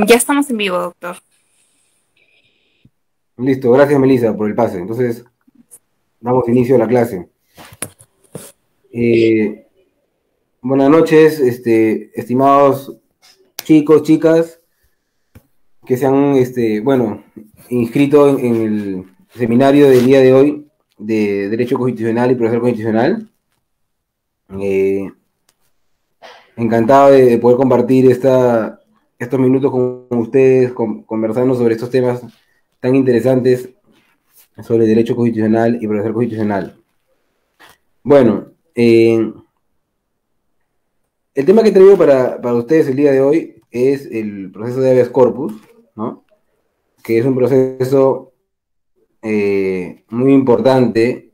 Ya estamos en vivo, doctor. Listo, gracias Melissa por el pase. Entonces, damos inicio a la clase. Eh, Buenas noches, estimados chicos, chicas, que se han, inscrito en el seminario del día de hoy de Derecho Constitucional y Procesal Constitucional. Eh, Encantado de poder compartir estos minutos con ustedes, conversando sobre estos temas tan interesantes sobre Derecho Constitucional y Procesal Constitucional. Bueno, el tema que he traído para ustedes el día de hoy es el proceso de habeas corpus, ¿no? Que es un proceso muy importante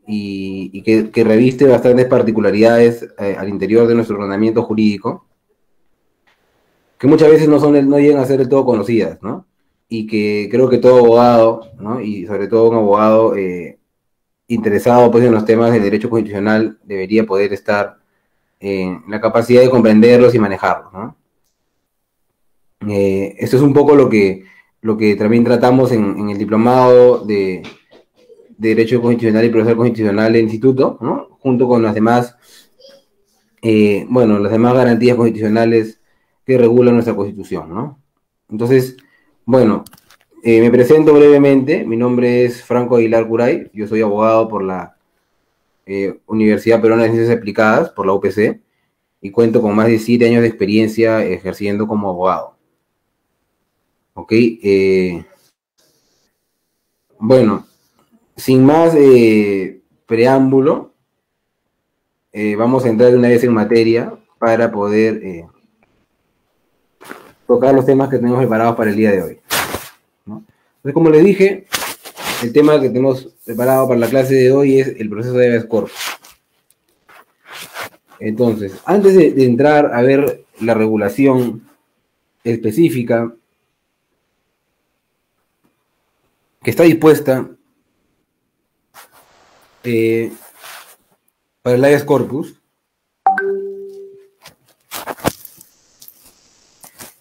y que reviste bastantes particularidades al interior de nuestro ordenamiento jurídico, que muchas veces no llegan a ser del todo conocidas, ¿no? Y que creo que todo abogado, ¿no? Y sobre todo un abogado interesado pues, en los temas del derecho constitucional debería poder estar en la capacidad de comprenderlos y manejarlos, ¿no? Esto es un poco lo que también tratamos en el diplomado de Derecho Constitucional y Procesal Constitucional del Instituto, ¿no? Junto con las demás, las demás garantías constitucionales que regulan nuestra Constitución, ¿no? Entonces, bueno, me presento brevemente. Mi nombre es Franco Aguilar Curay. Yo soy abogado por la Universidad Peruana de Ciencias Aplicadas, por la UPC, y cuento con más de 7 años de experiencia ejerciendo como abogado. Ok, bueno, sin más preámbulo, vamos a entrar de una vez en materia para poder tocar los temas que tenemos preparados para el día de hoy, ¿no? Entonces, como les dije, el tema que tenemos preparado para la clase de hoy es el proceso de habeas corpus. Entonces, antes de entrar a ver la regulación específica que está dispuesta para el habeas corpus,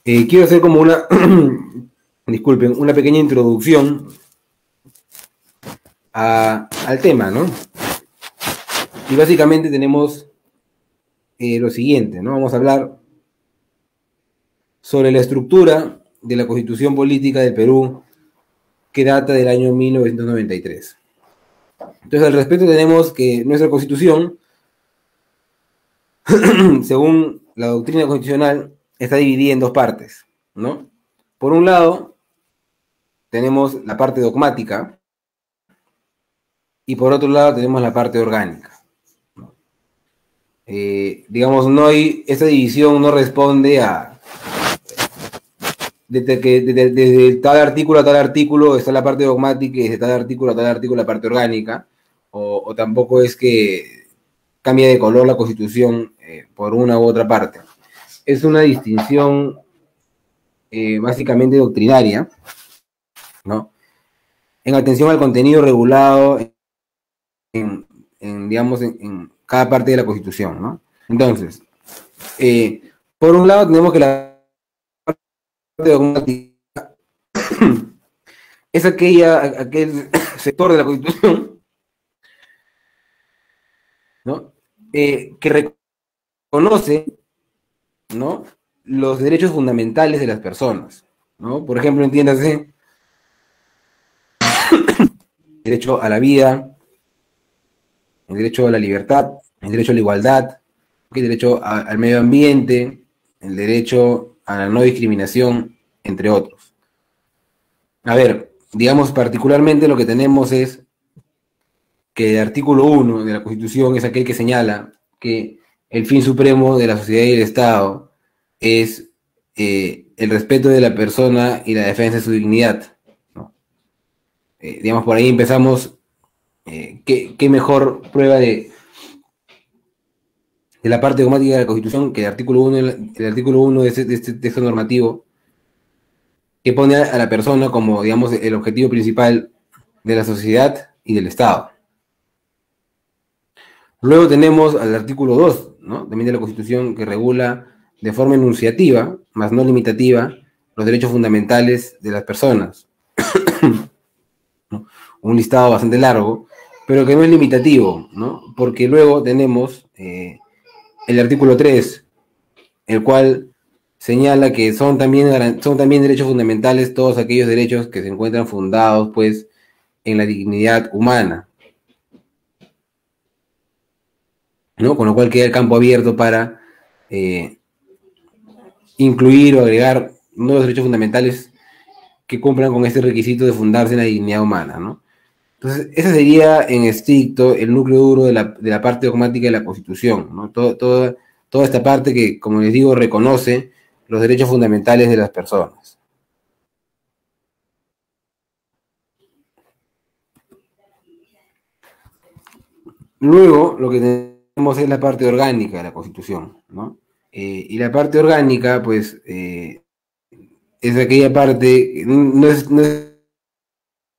quiero hacer como una, disculpen, una pequeña introducción al tema, ¿no? Y básicamente tenemos lo siguiente, ¿no? Vamos a hablar sobre la estructura de la Constitución Política del Perú que data del año 1993. Entonces, al respecto tenemos que nuestra Constitución, según la doctrina constitucional, está dividida en dos partes, ¿no? Por un lado, tenemos la parte dogmática y por otro lado tenemos la parte orgánica. Digamos, esta división no responde a desde tal artículo a tal artículo está la parte dogmática y desde tal artículo a tal artículo la parte orgánica, o tampoco es que cambia de color la Constitución por una u otra parte. Es una distinción básicamente doctrinaria, ¿no? En atención al contenido regulado en cada parte de la Constitución, ¿no? Entonces, por un lado tenemos que la parte dogmática es aquel sector de la Constitución, ¿no? Que reconoce, ¿no? Los derechos fundamentales de las personas, ¿no? Por ejemplo, entiéndase, el derecho a la vida, el derecho a la libertad, el derecho a la igualdad, el derecho al medio ambiente, el derecho a la no discriminación, entre otros. A ver, digamos particularmente lo que tenemos es que el artículo 1 de la Constitución es aquel que señala que el fin supremo de la sociedad y el Estado es el respeto de la persona y la defensa de su dignidad, ¿no? Digamos, por ahí empezamos, ¿qué mejor prueba de la parte dogmática de la Constitución que el artículo 1 de este texto normativo que pone a la persona como, digamos, el objetivo principal de la sociedad y del Estado? Luego tenemos al artículo 2, ¿no? También de la Constitución, que regula de forma enunciativa, más no limitativa, los derechos fundamentales de las personas, ¿no? Un listado bastante largo, pero que no es limitativo, ¿no? Porque luego tenemos el artículo 3, el cual señala que son también derechos fundamentales todos aquellos derechos que se encuentran fundados, pues, en la dignidad humana, ¿no? Con lo cual queda el campo abierto para incluir o agregar nuevos derechos fundamentales que cumplan con este requisito de fundarse en la dignidad humana, ¿no? Entonces, ese sería en estricto el núcleo duro de la parte dogmática de la Constitución, ¿no? Toda esta parte que, como les digo, reconoce los derechos fundamentales de las personas. Luego, lo que tenemos es la parte orgánica de la Constitución, ¿no? Y la parte orgánica, pues, es aquella parte, no es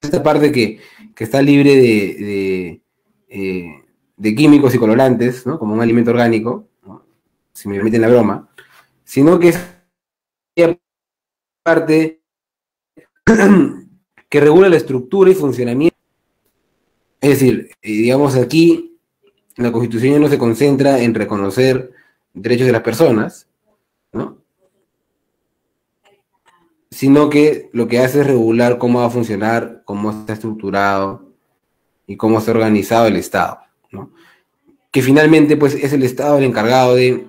esta parte que está libre de químicos y colorantes, ¿no? Como un alimento orgánico, ¿no? Si me permiten la broma, sino que es aquella parte que regula la estructura y funcionamiento. Es decir, digamos aquí, la Constitución ya no se concentra en reconocer derechos de las personas, ¿no? Sino que lo que hace es regular cómo va a funcionar, cómo está estructurado y cómo está organizado el Estado, ¿no? Que finalmente, pues, es el Estado el encargado de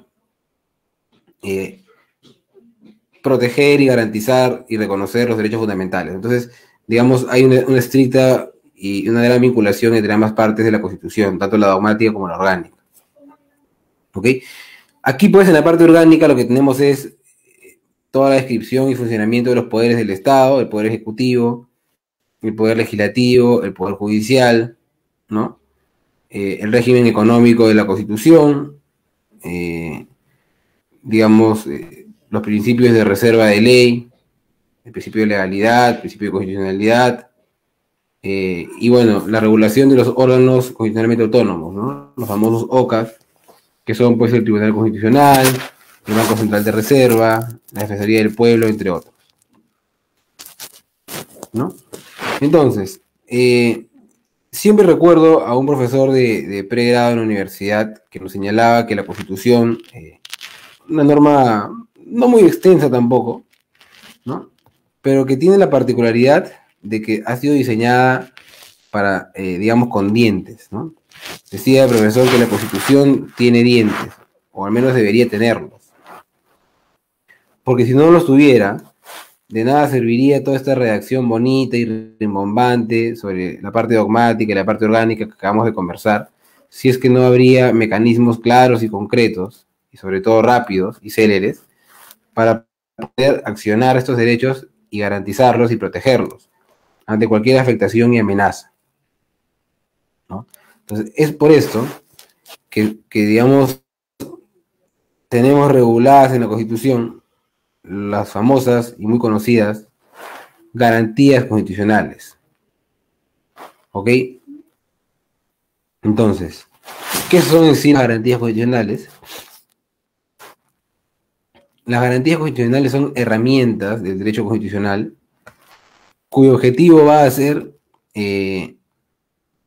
proteger y garantizar y reconocer los derechos fundamentales. Entonces, digamos, hay una estricta y una gran vinculación entre ambas partes de la Constitución, tanto la dogmática como la orgánica. ¿Ok? Aquí, pues, en la parte orgánica lo que tenemos es toda la descripción y funcionamiento de los poderes del Estado, el poder ejecutivo, el poder legislativo, el poder judicial, ¿no? El régimen económico de la Constitución, digamos, los principios de reserva de ley, el principio de legalidad, el principio de constitucionalidad, y bueno, la regulación de los órganos constitucionalmente autónomos, ¿no? Los famosos OCAS, que son pues el Tribunal Constitucional, el Banco Central de Reserva, la Defensoría del Pueblo, entre otros, ¿no? Entonces, siempre recuerdo a un profesor de pregrado en la universidad que nos señalaba que la Constitución, una norma no muy extensa tampoco, ¿no? Pero que tiene la particularidad de que ha sido diseñada para, digamos, con dientes, ¿no? Decía el profesor que la Constitución tiene dientes, o al menos debería tenerlos. Porque si no los tuviera, de nada serviría toda esta redacción bonita y rimbombante sobre la parte dogmática y la parte orgánica que acabamos de conversar, si es que no habría mecanismos claros y concretos, y sobre todo rápidos y céleres, para poder accionar estos derechos y garantizarlos y protegerlos ante cualquier afectación y amenaza, ¿no? Entonces, es por esto que, digamos, tenemos reguladas en la Constitución las famosas y muy conocidas garantías constitucionales. ¿Ok? Entonces, ¿qué son en sí las garantías constitucionales? Las garantías constitucionales son herramientas del derecho constitucional cuyo objetivo va a ser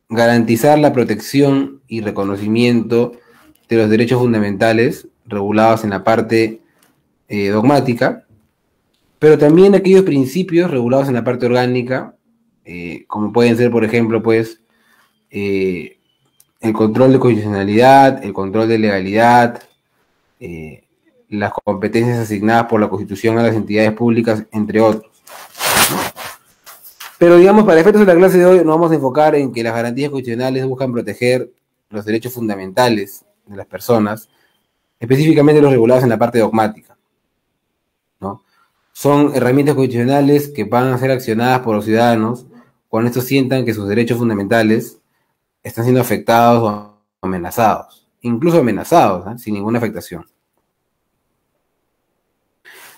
garantizar la protección y reconocimiento de los derechos fundamentales regulados en la parte dogmática, pero también aquellos principios regulados en la parte orgánica, como pueden ser, por ejemplo, pues, el control de constitucionalidad, el control de legalidad, las competencias asignadas por la Constitución a las entidades públicas, entre otros, ¿no? Pero digamos, para efectos de la clase de hoy, nos vamos a enfocar en que las garantías constitucionales buscan proteger los derechos fundamentales de las personas, específicamente los regulados en la parte dogmática, ¿no? Son herramientas constitucionales que van a ser accionadas por los ciudadanos cuando estos sientan que sus derechos fundamentales están siendo afectados o amenazados, incluso amenazados, ¿eh? Sin ninguna afectación.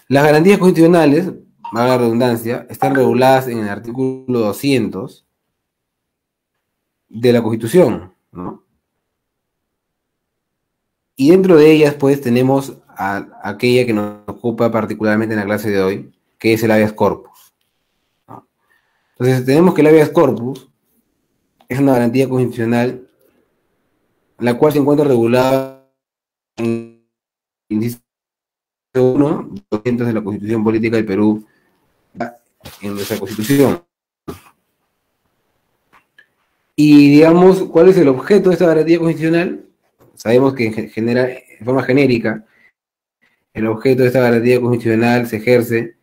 Las garantías constitucionales, valga la redundancia, están reguladas en el artículo 200 de la Constitución, ¿no? Y dentro de ellas, pues, tenemos aquella que nos ocupa particularmente en la clase de hoy, que es el habeas corpus, ¿no? Entonces, tenemos que el habeas corpus es una garantía constitucional la cual se encuentra regulada en el inciso 1, 200 de la Constitución Política del Perú, en nuestra Constitución. Y digamos, ¿cuál es el objeto de esta garantía constitucional? Sabemos que en forma genérica, el objeto de esta garantía constitucional se ejerce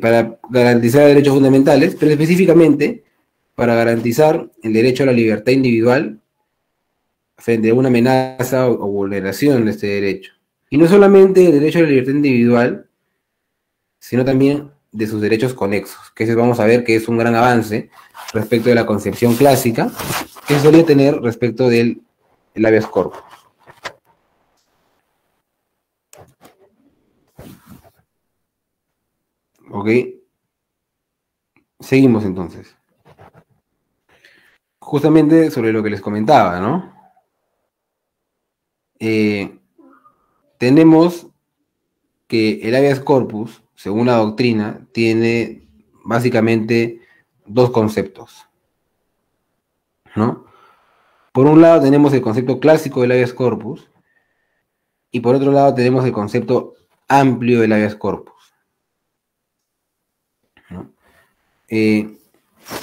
para garantizar derechos fundamentales, pero específicamente para garantizar el derecho a la libertad individual frente a una amenaza o vulneración de este derecho. Y no solamente el derecho a la libertad individual, sino también de sus derechos conexos, que ese vamos a ver que es un gran avance respecto de la concepción clásica que se solía tener respecto del habeas corpus. ¿Ok? Seguimos entonces. Justamente sobre lo que les comentaba, ¿no? Tenemos que el habeas corpus, según la doctrina, tiene básicamente dos conceptos, ¿no? Por un lado tenemos el concepto clásico del habeas corpus y por otro lado tenemos el concepto amplio del habeas corpus, ¿no?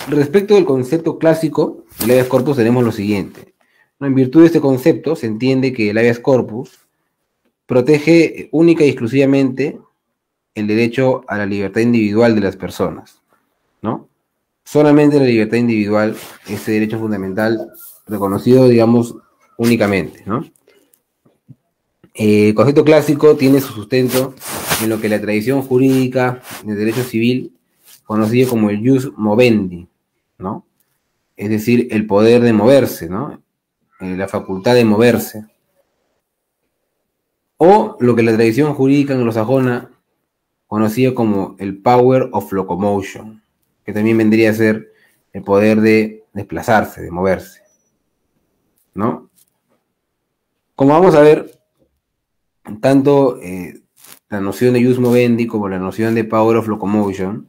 Respecto del concepto clásico del habeas corpus tenemos lo siguiente, ¿no? En virtud de este concepto se entiende que el habeas corpus protege única y exclusivamente el derecho a la libertad individual de las personas, ¿no? Solamente la libertad individual, ese derecho fundamental reconocido, digamos, únicamente, ¿no? El concepto clásico tiene su sustento en lo que la tradición jurídica del derecho civil conocido como el jus movendi, ¿no? Es decir, el poder de moverse, ¿no? La facultad de moverse. O lo que la tradición jurídica anglosajona conocía como el power of locomotion, que también vendría a ser el poder de desplazarse, de moverse, ¿no? Como vamos a ver, tanto la noción de jus movendi como la noción de power of locomotion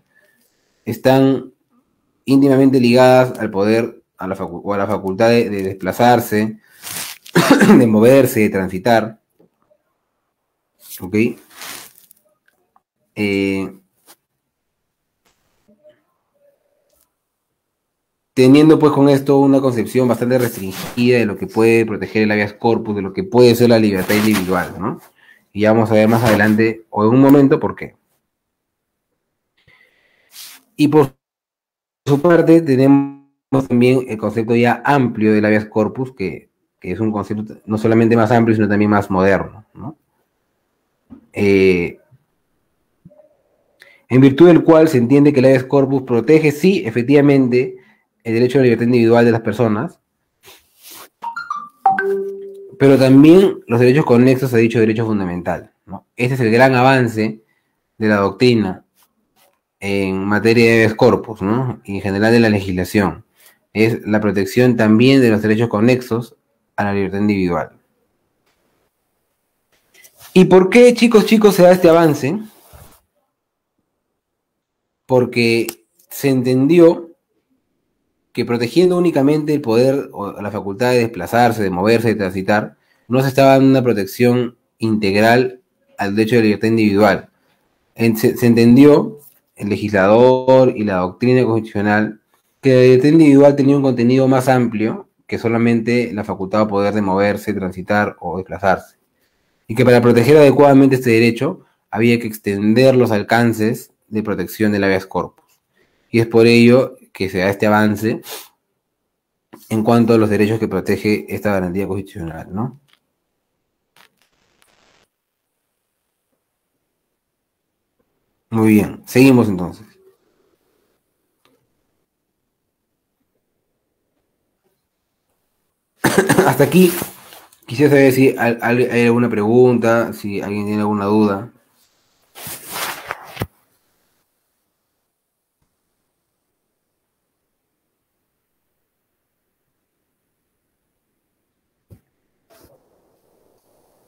están íntimamente ligadas al poder o a la facultad de desplazarse, de moverse, de transitar, ¿ok? Teniendo pues con esto una concepción bastante restringida de lo que puede proteger el habeas corpus, de lo que puede ser la libertad individual, ¿no? Y ya vamos a ver más adelante o en un momento por qué. Y por su parte tenemos también el concepto ya amplio del habeas corpus, que es un concepto no solamente más amplio, sino también más moderno, ¿no? En virtud del cual se entiende que el habeas corpus protege, sí, efectivamente, el derecho a la libertad individual de las personas, pero también los derechos conexos a dicho derecho fundamental, ¿no? Ese es el gran avance de la doctrina en materia de habeas corpus, ¿no? Y en general de la legislación. Es la protección también de los derechos conexos a la libertad individual. ¿Y por qué, chicos, se da este avance? Porque se entendió que protegiendo únicamente el poder o la facultad de desplazarse, de moverse, de transitar, no se estaba dando una protección integral al derecho de la libertad individual. Se entendió, el legislador y la doctrina constitucional, que la libertad individual tenía un contenido más amplio que solamente la facultad de poder de moverse, transitar o desplazarse. Y que para proteger adecuadamente este derecho había que extender los alcances de protección del habeas corpus. Y es por ello que se da este avance en cuanto a los derechos que protege esta garantía constitucional, ¿no? Muy bien, seguimos entonces. Hasta aquí quisiera saber si hay alguna pregunta, si alguien tiene alguna duda.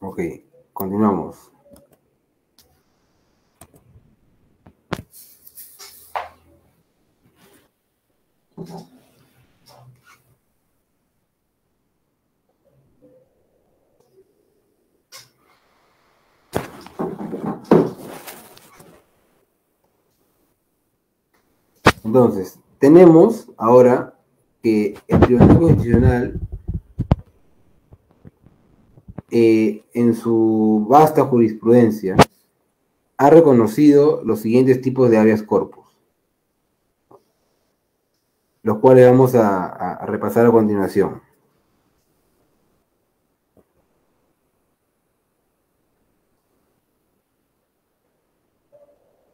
Ok, continuamos. Entonces, tenemos ahora que el Tribunal Constitucional, en su vasta jurisprudencia, ha reconocido los siguientes tipos de habeas corpus, los cuales vamos a repasar a continuación.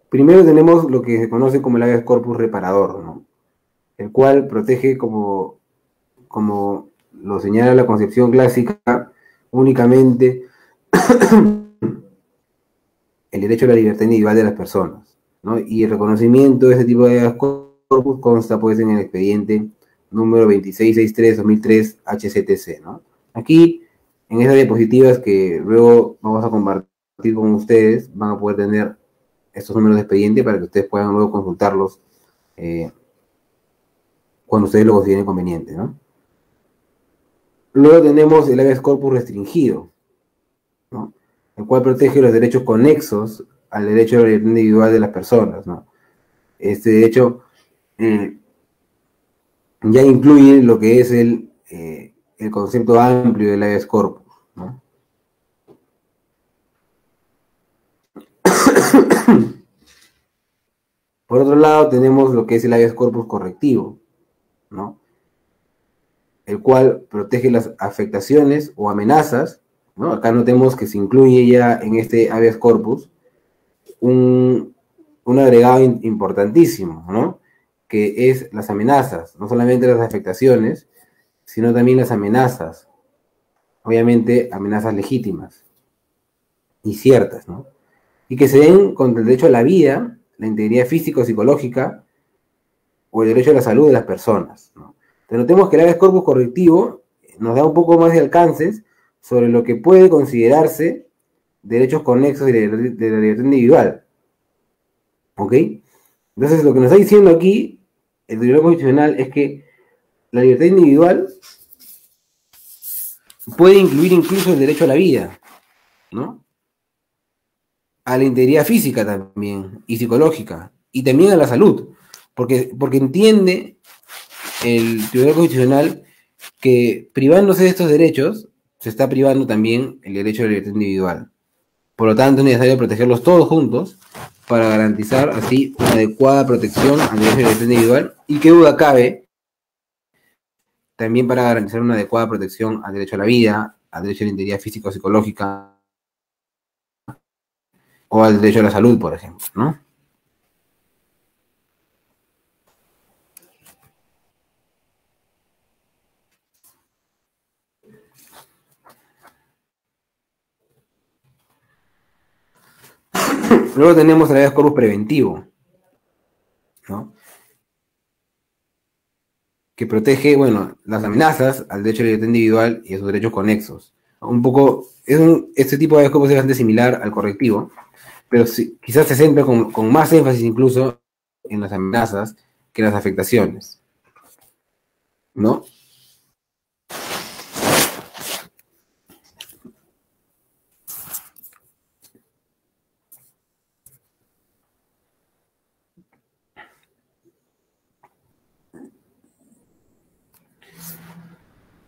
Primero tenemos lo que se conoce como el habeas corpus reparador, ¿no? El cual protege, como lo señala la concepción clásica, únicamente el derecho a la libertad individual de las personas, ¿no? Y el reconocimiento de ese tipo de habeas corpus consta pues en el expediente número 2663-2003 HCTC, ¿no? Aquí, en esas diapositivas que luego vamos a compartir con ustedes, van a poder tener estos números de expediente para que ustedes puedan luego consultarlos cuando ustedes lo consideren conveniente, ¿no? Luego tenemos el habeas corpus restringido, ¿no? El cual protege los derechos conexos al derecho a la libertad individual de las personas, ¿no? Este derecho ya incluye lo que es el concepto amplio del habeas corpus, ¿no? Por otro lado, tenemos lo que es el habeas corpus correctivo, ¿no? El cual protege las afectaciones o amenazas, ¿no? Acá notemos que se incluye ya en este habeas corpus un agregado importantísimo, ¿no? Que es las amenazas, no solamente las afectaciones, sino también las amenazas, obviamente amenazas legítimas y ciertas, ¿no? Y que se den contra el derecho a la vida, la integridad física o psicológica, o el derecho a la salud de las personas, ¿no? Pero notemos que el habeas corpus correctivo nos da un poco más de alcances sobre lo que puede considerarse derechos conexos de la libertad individual, ¿ok? Entonces, lo que nos está diciendo aquí el Tribunal Constitucional es que la libertad individual puede incluir incluso el derecho a la vida, ¿no? A la integridad física también, y psicológica, y también a la salud, porque entiende el Tribunal Constitucional que privándose de estos derechos, se está privando también el derecho a la libertad individual. Por lo tanto, es necesario protegerlos todos juntos para garantizar así una adecuada protección al derecho a la libertad individual, y qué duda cabe, también para garantizar una adecuada protección al derecho a la vida, al derecho a la integridad físico-psicológica o al derecho a la salud, por ejemplo, ¿no? Luego tenemos el habeas corpus preventivo, ¿no? Que protege, bueno, las amenazas al derecho a la libertad individual y a sus derechos conexos. Un poco, este tipo de habeas corpus es bastante similar al correctivo, pero sí, quizás se centra con más énfasis incluso en las amenazas que en las afectaciones, ¿no?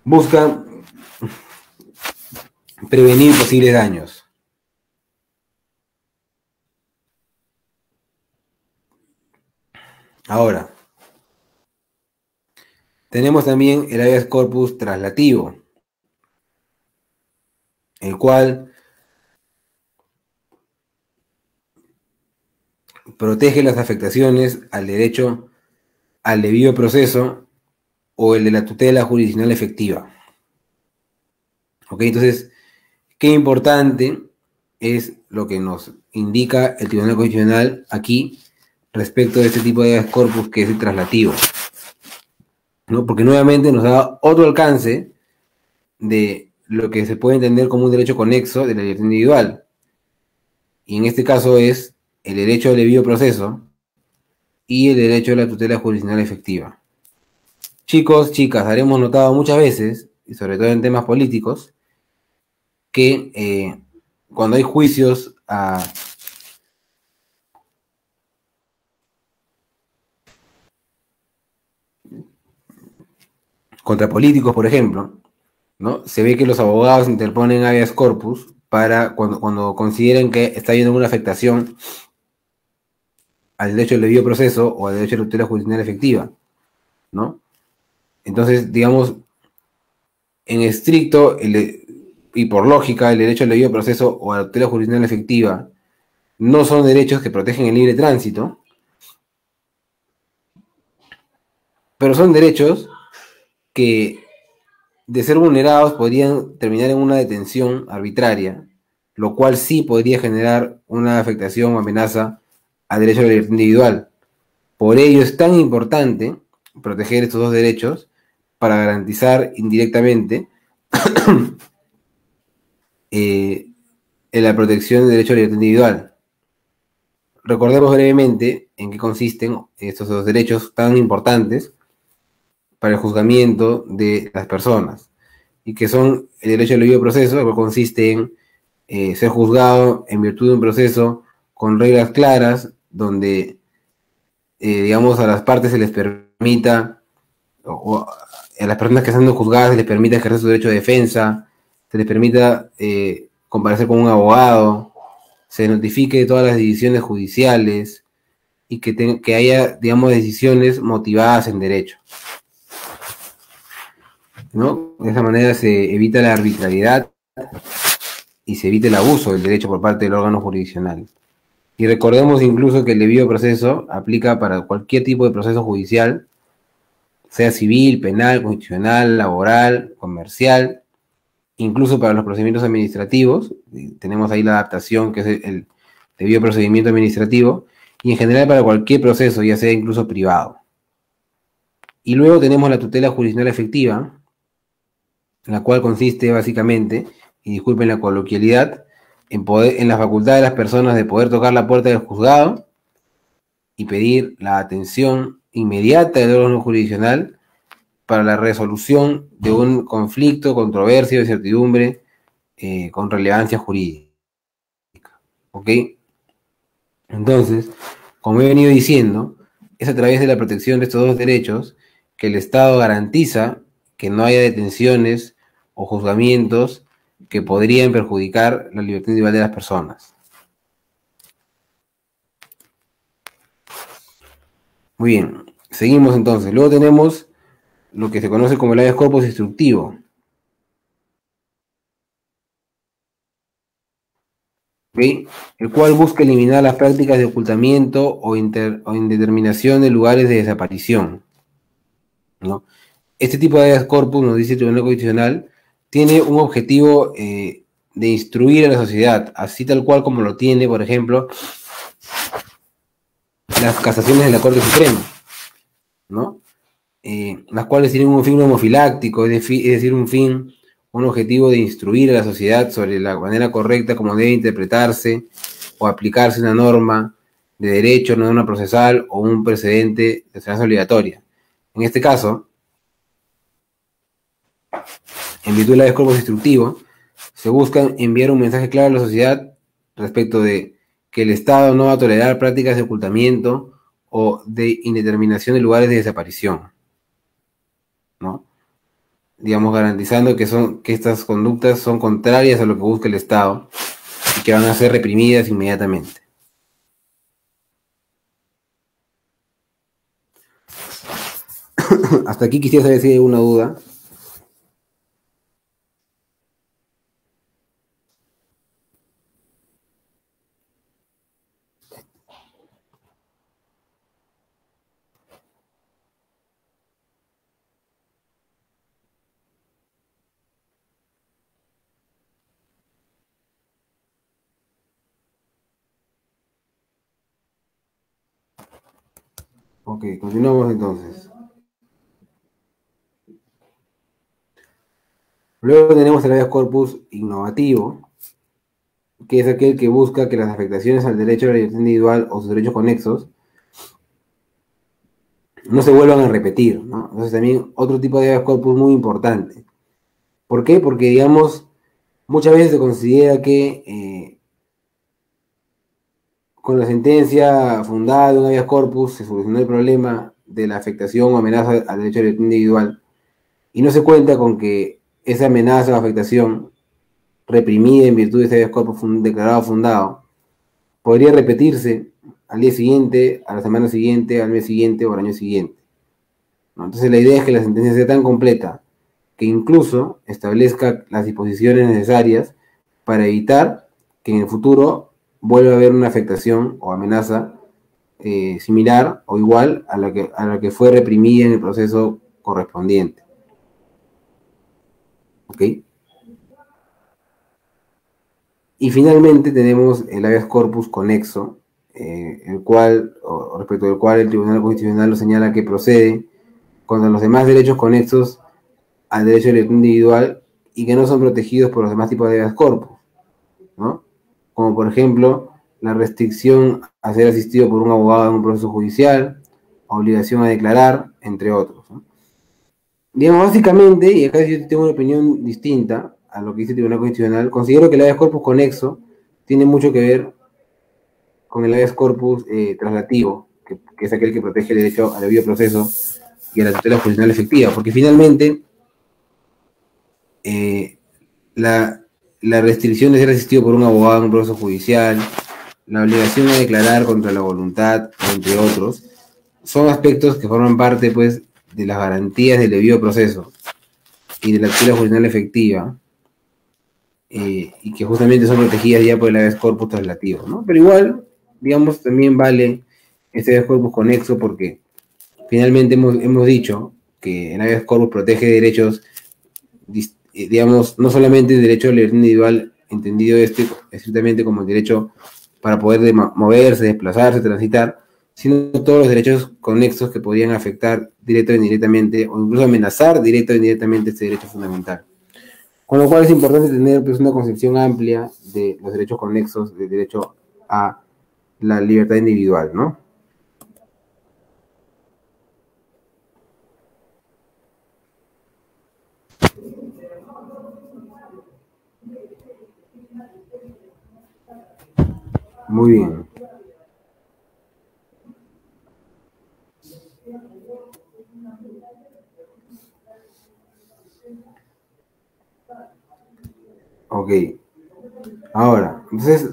Busca prevenir posibles daños. Ahora, tenemos también el habeas corpus traslativo, el cual protege las afectaciones al derecho al debido proceso o el de la tutela jurisdiccional efectiva. ¿Ok? Entonces, qué importante es lo que nos indica el Tribunal Constitucional aquí respecto de este tipo de habeas corpus que es el traslativo, ¿no? Porque nuevamente nos da otro alcance de lo que se puede entender como un derecho conexo de la libertad individual. Y en este caso es el derecho al debido proceso y el derecho a la tutela jurisdiccional efectiva. Chicos, chicas, haremos notado muchas veces, y sobre todo en temas políticos, que cuando hay juicios contra políticos, por ejemplo, ¿no? Se ve que los abogados interponen habeas corpus para cuando consideren que está habiendo una afectación al derecho al debido proceso o al derecho a la tutela jurisdiccional efectiva, ¿no? Entonces, digamos, en estricto, y por lógica, el derecho al debido proceso o a la tutela jurisdiccional efectiva no son derechos que protegen el libre tránsito, pero son derechos que, de ser vulnerados, podrían terminar en una detención arbitraria, lo cual sí podría generar una afectación o amenaza al derecho a la libertad individual. Por ello es tan importante proteger estos dos derechos para garantizar indirectamente la protección del derecho a la libertad individual. Recordemos brevemente en qué consisten estos dos derechos tan importantes para el juzgamiento de las personas, y que son el derecho al debido proceso, que consiste en ser juzgado en virtud de un proceso con reglas claras, donde, digamos, a las partes se les permita, o a las personas que están siendo juzgadas se les permita ejercer su derecho de defensa, se les permita comparecer con un abogado, se notifique de todas las decisiones judiciales y que haya, digamos, decisiones motivadas en derecho, ¿no? De esa manera se evita la arbitrariedad y se evita el abuso del derecho por parte del órgano jurisdiccional. Y recordemos incluso que el debido proceso aplica para cualquier tipo de proceso judicial, sea civil, penal, constitucional, laboral, comercial, incluso para los procedimientos administrativos. Tenemos ahí la adaptación, que es el debido procedimiento administrativo, y en general para cualquier proceso, ya sea incluso privado. Y luego tenemos la tutela jurisdiccional efectiva, la cual consiste básicamente, y disculpen la coloquialidad, en la facultad de las personas de poder tocar la puerta del juzgado y pedir la atención inmediata del órgano jurisdiccional para la resolución de un conflicto, controversia o incertidumbre con relevancia jurídica. ¿Ok? Entonces, como he venido diciendo, es a través de la protección de estos dos derechos que el Estado garantiza que no haya detenciones o juzgamientos que podrían perjudicar la libertad individual de las personas. Muy bien, seguimos entonces. Luego tenemos lo que se conoce como el habeas corpus instructivo. ¿Okay? El cual busca eliminar las prácticas de ocultamiento o indeterminación de lugares de desaparición, ¿no? Este tipo de habeas corpus, nos dice el Tribunal Constitucional, tiene un objetivo de instruir a la sociedad, así tal cual como lo tiene, por ejemplo, las casaciones de la Corte Suprema, ¿no? Las cuales tienen un fin homofiláctico, es decir, un objetivo de instruir a la sociedad sobre la manera correcta como debe interpretarse o aplicarse una norma de derecho, una norma procesal o un precedente de enseñanza obligatoria. En este caso, en virtud del habeas corpus instructivo, se busca enviar un mensaje claro a la sociedad respecto de que el Estado no va a tolerar prácticas de ocultamiento o de indeterminación de lugares de desaparición, ¿no? Digamos, garantizando que estas conductas son contrarias a lo que busca el Estado y que van a ser reprimidas inmediatamente. Hasta aquí quisiera saber si hay alguna duda. Ok, continuamos entonces. Luego tenemos el habeas corpus innovativo, que es aquel que busca que las afectaciones al derecho a la libertad individual o sus derechos conexos no se vuelvan a repetir, ¿no? Entonces también otro tipo de habeas corpus muy importante. ¿Por qué? Porque, digamos, muchas veces se considera que con la sentencia fundada de un habeas corpus se solucionó el problema de la afectación o amenaza al derecho a la libertad individual. y no se cuenta con que esa amenaza o afectación reprimida en virtud de ese habeas corpus declarado fundado podría repetirse al día siguiente, a la semana siguiente, al mes siguiente o al año siguiente, ¿no? Entonces la idea es que la sentencia sea tan completa que incluso establezca las disposiciones necesarias para evitar que en el futuro vuelva a haber una afectación o amenaza similar o igual a la que fue reprimida en el proceso correspondiente. ¿Ok? Y finalmente tenemos el habeas corpus conexo, el cual, o respecto del cual el Tribunal Constitucional lo señala que procede contra los demás derechos conexos al derecho de libertad individual y que no son protegidos por los demás tipos de habeas corpus, ¿no? Como por ejemplo la restricción a ser asistido por un abogado en un proceso judicial, obligación a declarar, entre otros, ¿no? Digamos, básicamente, y acá yo tengo una opinión distinta a lo que dice el Tribunal Constitucional, considero que el habeas corpus conexo tiene mucho que ver con el habeas corpus traslativo, que es aquel que protege el derecho al debido proceso y a la tutela judicial efectiva, porque finalmente la, la restricción de ser asistido por un abogado en un proceso judicial, la obligación de declarar contra la voluntad, entre otros, son aspectos que forman parte, pues, de las garantías del debido proceso y de la tutela judicial efectiva, y que justamente son protegidas ya por el habeas corpus traslativo, ¿no? Pero igual, digamos, también vale este habeas corpus conexo porque finalmente hemos dicho que el habeas corpus protege derechos, digamos, no solamente el derecho a la libertad individual, entendido estrictamente como el derecho para poder moverse, desplazarse, transitar, sino todos los derechos conexos que podrían afectar directo o indirectamente, o incluso amenazar directo o indirectamente este derecho fundamental. Con lo cual es importante tener, pues, una concepción amplia de los derechos conexos, del derecho a la libertad individual, ¿no? Muy bien. Ok. Ahora, entonces,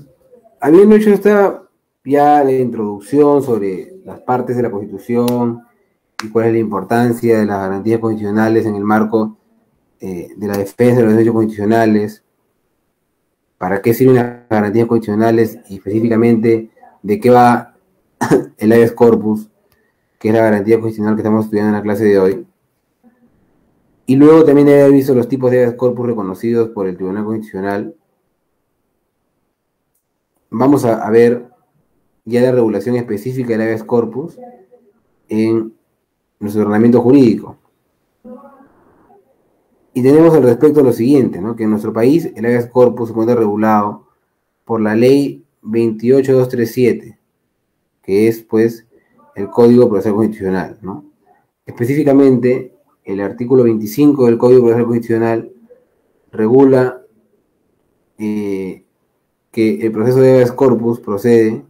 habiendo hecho esta ya la introducción sobre las partes de la Constitución y cuál es la importancia de las garantías constitucionales en el marco de la defensa de los derechos constitucionales, para qué sirven las garantías constitucionales y específicamente de qué va el habeas corpus, que es la garantía constitucional que estamos estudiando en la clase de hoy. Y luego también he visto los tipos de habeas corpus reconocidos por el Tribunal Constitucional. Vamos a ver ya la regulación específica del habeas corpus en nuestro ordenamiento jurídico. Y tenemos al respecto lo siguiente, ¿no? Que en nuestro país el habeas corpus se encuentra regulado por la ley 28237, que es, pues, el Código Procesal Constitucional, ¿no? Específicamente, el artículo 25 del Código Procesal Constitucional regula que el proceso de habeas corpus procede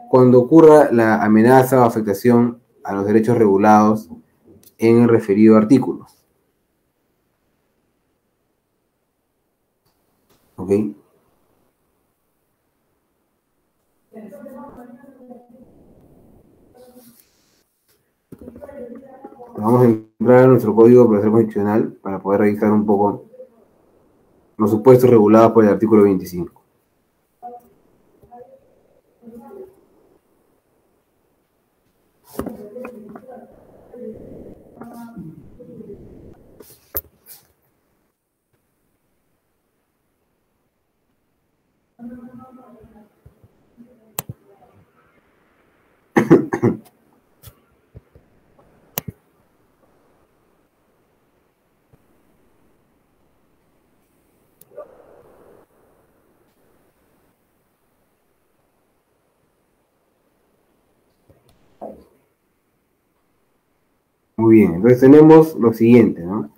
cuando ocurra la amenaza o afectación a los derechos regulados en el referido artículo. ¿Ok? Vamos a entrar a nuestro Código Procesal Constitucional para poder revisar un poco los supuestos regulados por el artículo 25. Muy bien, entonces tenemos lo siguiente, ¿no?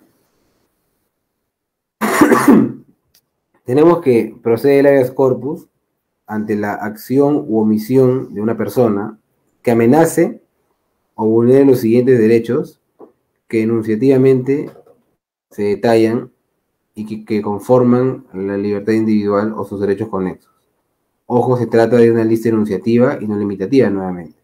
Tenemos que procede el habeas corpus ante la acción u omisión de una persona que amenace o vulnere los siguientes derechos que enunciativamente se detallan y que conforman la libertad individual o sus derechos conexos. Ojo, se trata de una lista enunciativa y no limitativa nuevamente.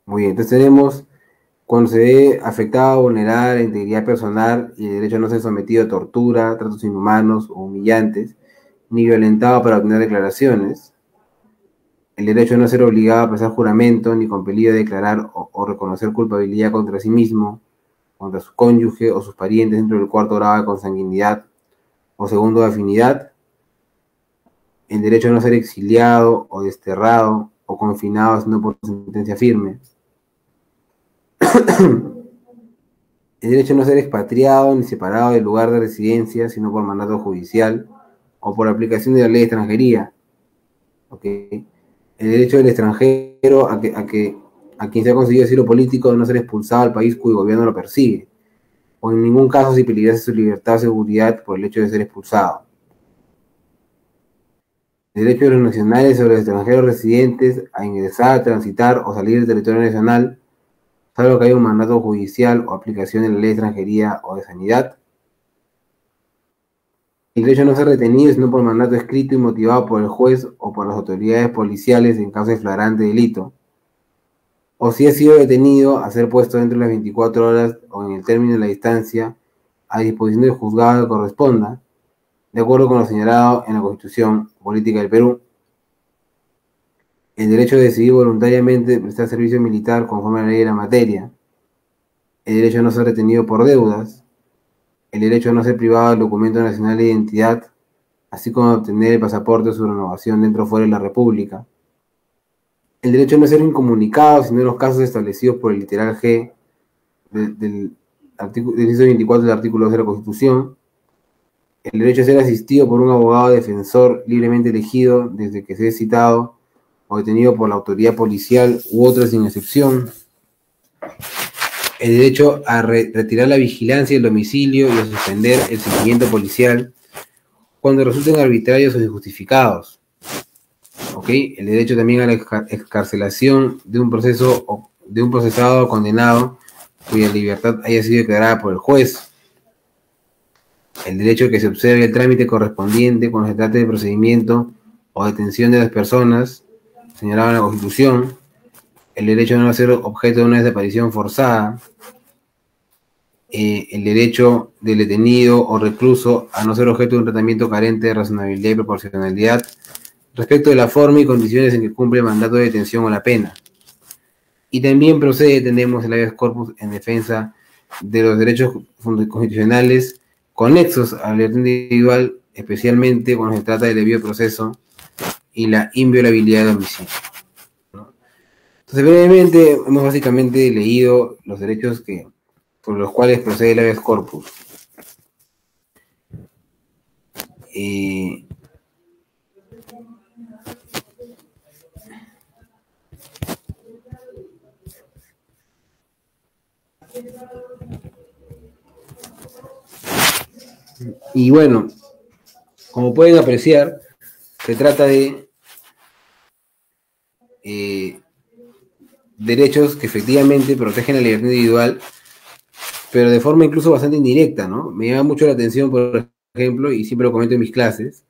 Muy bien, entonces tenemos cuando se ve afectada o vulnerada la integridad personal y el derecho a no ser sometido a tortura, tratos inhumanos o humillantes, ni violentado para obtener declaraciones, el derecho a no ser obligado a prestar juramento, ni compelido a declarar o reconocer culpabilidad contra sí mismo, contra su cónyuge o sus parientes dentro del cuarto grado de consanguinidad o segundo de afinidad, el derecho a no ser exiliado o desterrado o confinado sino por sentencia firme, el derecho a no ser expatriado ni separado del lugar de residencia sino por mandato judicial o por aplicación de la ley de extranjería. ¿Okay? El derecho del extranjero a quien se ha conseguido asilo político de no ser expulsado al país cuyo gobierno lo persigue, o en ningún caso si peligrase su libertad o seguridad por el hecho de ser expulsado. El derecho de los nacionales o los extranjeros residentes a ingresar, transitar o salir del territorio nacional, salvo que haya un mandato judicial o aplicación de la ley de extranjería o de sanidad. El derecho a no ser retenido sino por mandato escrito y motivado por el juez o por las autoridades policiales en caso de flagrante delito, o si ha sido detenido, a ser puesto dentro de las 24 horas o en el término de la distancia a disposición del juzgado que corresponda, de acuerdo con lo señalado en la Constitución Política del Perú. El derecho a decidir voluntariamente prestar servicio militar conforme a la ley de la materia, el derecho a no ser retenido por deudas, el derecho a no ser privado del documento nacional de identidad, así como a obtener el pasaporte o su renovación dentro o fuera de la República, el derecho a no ser incomunicado, sino en los casos establecidos por el literal G del inciso 24 del artículo 2 de la Constitución, el derecho a ser asistido por un abogado defensor libremente elegido desde que sea citado o detenido por la autoridad policial u otra sin excepción, el derecho a retirar la vigilancia del domicilio y a suspender el seguimiento policial cuando resulten arbitrarios o injustificados. ¿Okay? El derecho también a la excarcelación de un procesado o condenado cuya libertad haya sido declarada por el juez. El derecho a que se observe el trámite correspondiente cuando se trate de procedimiento o detención de las personas señalado en la Constitución. El derecho a no ser objeto de una desaparición forzada. El derecho del detenido o recluso a no ser objeto de un tratamiento carente de razonabilidad y proporcionalidad respecto de la forma y condiciones en que cumple el mandato de detención o la pena. Y también tenemos el habeas corpus en defensa de los derechos constitucionales conexos a la libertad individual, especialmente cuando se trata del debido proceso y la inviolabilidad del domicilio. ¿No? Entonces, brevemente, hemos básicamente leído los derechos por los cuales procede el habeas corpus. Y bueno, como pueden apreciar, se trata de derechos que efectivamente protegen la libertad individual, pero de forma incluso bastante indirecta, ¿no? Me llama mucho la atención, por ejemplo, y siempre lo comento en mis clases,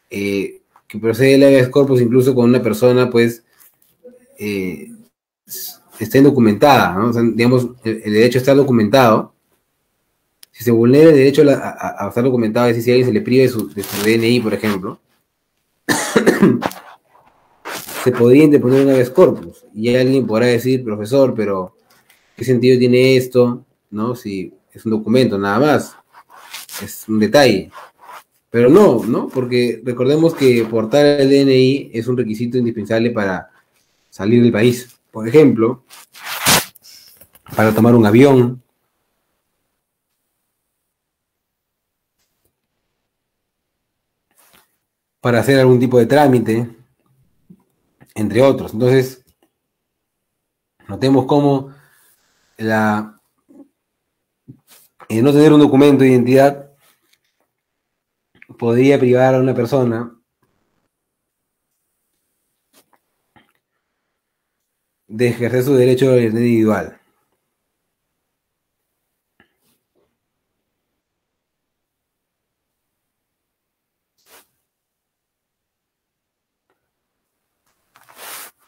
que procede el habeas corpus incluso con una persona, pues, está indocumentada, ¿no? O sea, digamos, el derecho está documentado. Si se vulnera el derecho a estar documentado, es decir, si a alguien se le priva de su DNI, por ejemplo, se podría interponer un habeas corpus. Y alguien podrá decir, profesor, pero ¿qué sentido tiene esto? ¿No? Si es un documento, nada más. Es un detalle. Pero no, porque recordemos que portar el DNI es un requisito indispensable para salir del país. Por ejemplo, para tomar un avión, para hacer algún tipo de trámite, entre otros. Entonces, notemos cómo no tener un documento de identidad podría privar a una persona de ejercer su derecho a la libertad individual.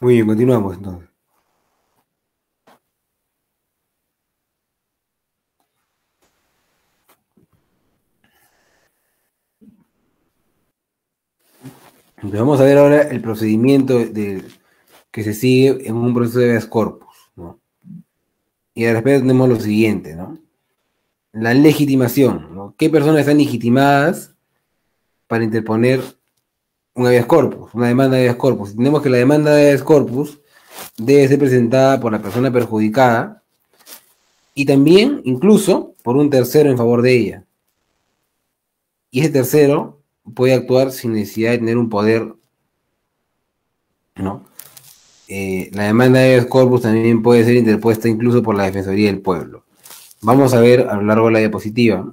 Muy bien, continuamos entonces. Entonces vamos a ver ahora el procedimiento que se sigue en un proceso de habeas corpus, ¿no? Y al respecto tenemos lo siguiente, ¿no? La legitimación, ¿no? ¿Qué personas están legitimadas para interponer un habeas corpus, una demanda de habeas corpus? Tenemos que la demanda de habeas corpus debe ser presentada por la persona perjudicada y también, incluso, por un tercero en favor de ella. Y ese tercero puede actuar sin necesidad de tener un poder, ¿no? La demanda de habeas corpus también puede ser interpuesta incluso por la Defensoría del Pueblo. Vamos a ver a lo largo de la diapositiva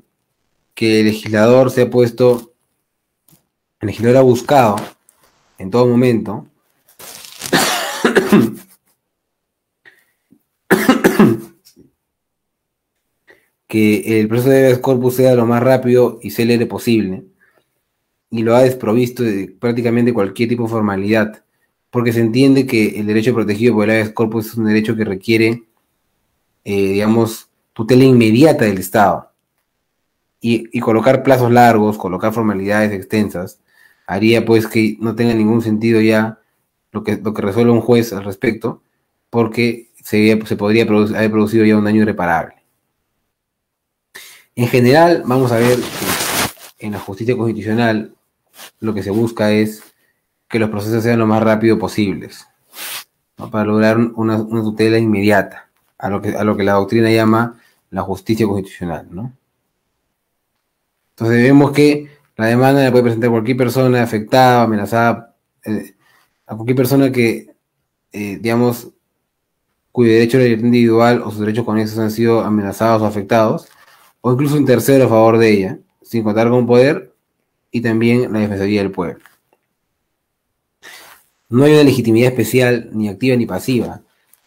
que el legislador se ha puesto, el legislador ha buscado en todo momento que el proceso de habeas corpus sea lo más rápido y célere posible, y lo ha desprovisto de prácticamente cualquier tipo de formalidad, porque se entiende que el derecho protegido por el habeas corpus es un derecho que requiere, digamos, tutela inmediata del Estado. Y colocar plazos largos, colocar formalidades extensas, haría pues que no tenga ningún sentido ya lo que resuelva un juez al respecto, porque se podría haber producido ya un daño irreparable. En general, vamos a ver que en la justicia constitucional lo que se busca es que los procesos sean lo más rápido posibles, ¿no? Para lograr una tutela inmediata, a lo que la doctrina llama la justicia constitucional, ¿no? Entonces vemos que la demanda la puede presentar cualquier persona afectada, amenazada, a cualquier persona que, digamos, cuyo derecho a la libertad individual o sus derechos conexos han sido amenazados o afectados, o incluso un tercero a favor de ella, sin contar con poder, y también la Defensoría del Pueblo. No hay una legitimidad especial, ni activa ni pasiva,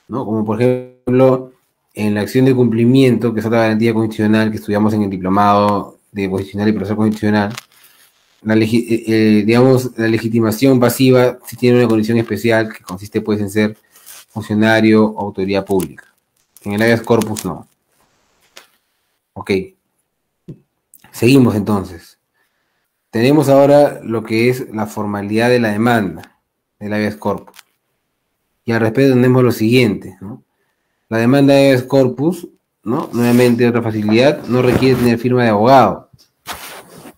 ¿no? Como por ejemplo, en la acción de cumplimiento, que es otra garantía constitucional que estudiamos en el diplomado de constitucional y procesal constitucional, digamos, la legitimación pasiva sí tiene una condición especial que consiste pues en ser funcionario o autoridad pública. En el habeas corpus no. Ok, seguimos entonces. Tenemos ahora lo que es la formalidad de la demanda del habeas corpus. Y al respecto tenemos lo siguiente, ¿no? La demanda de habeas corpus, ¿no? Nuevamente otra facilidad, no requiere tener firma de abogado.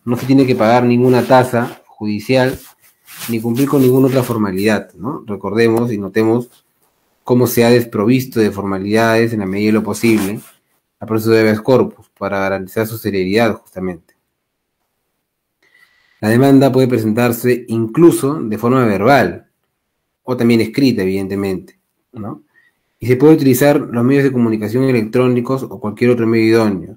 No se tiene que pagar ninguna tasa judicial ni cumplir con ninguna otra formalidad, ¿no? Recordemos y notemos cómo se ha desprovisto de formalidades en la medida de lo posible al proceso de habeas corpus para garantizar su celeridad justamente. La demanda puede presentarse incluso de forma verbal o también escrita, evidentemente, ¿no? Y se puede utilizar los medios de comunicación electrónicos o cualquier otro medio idóneo.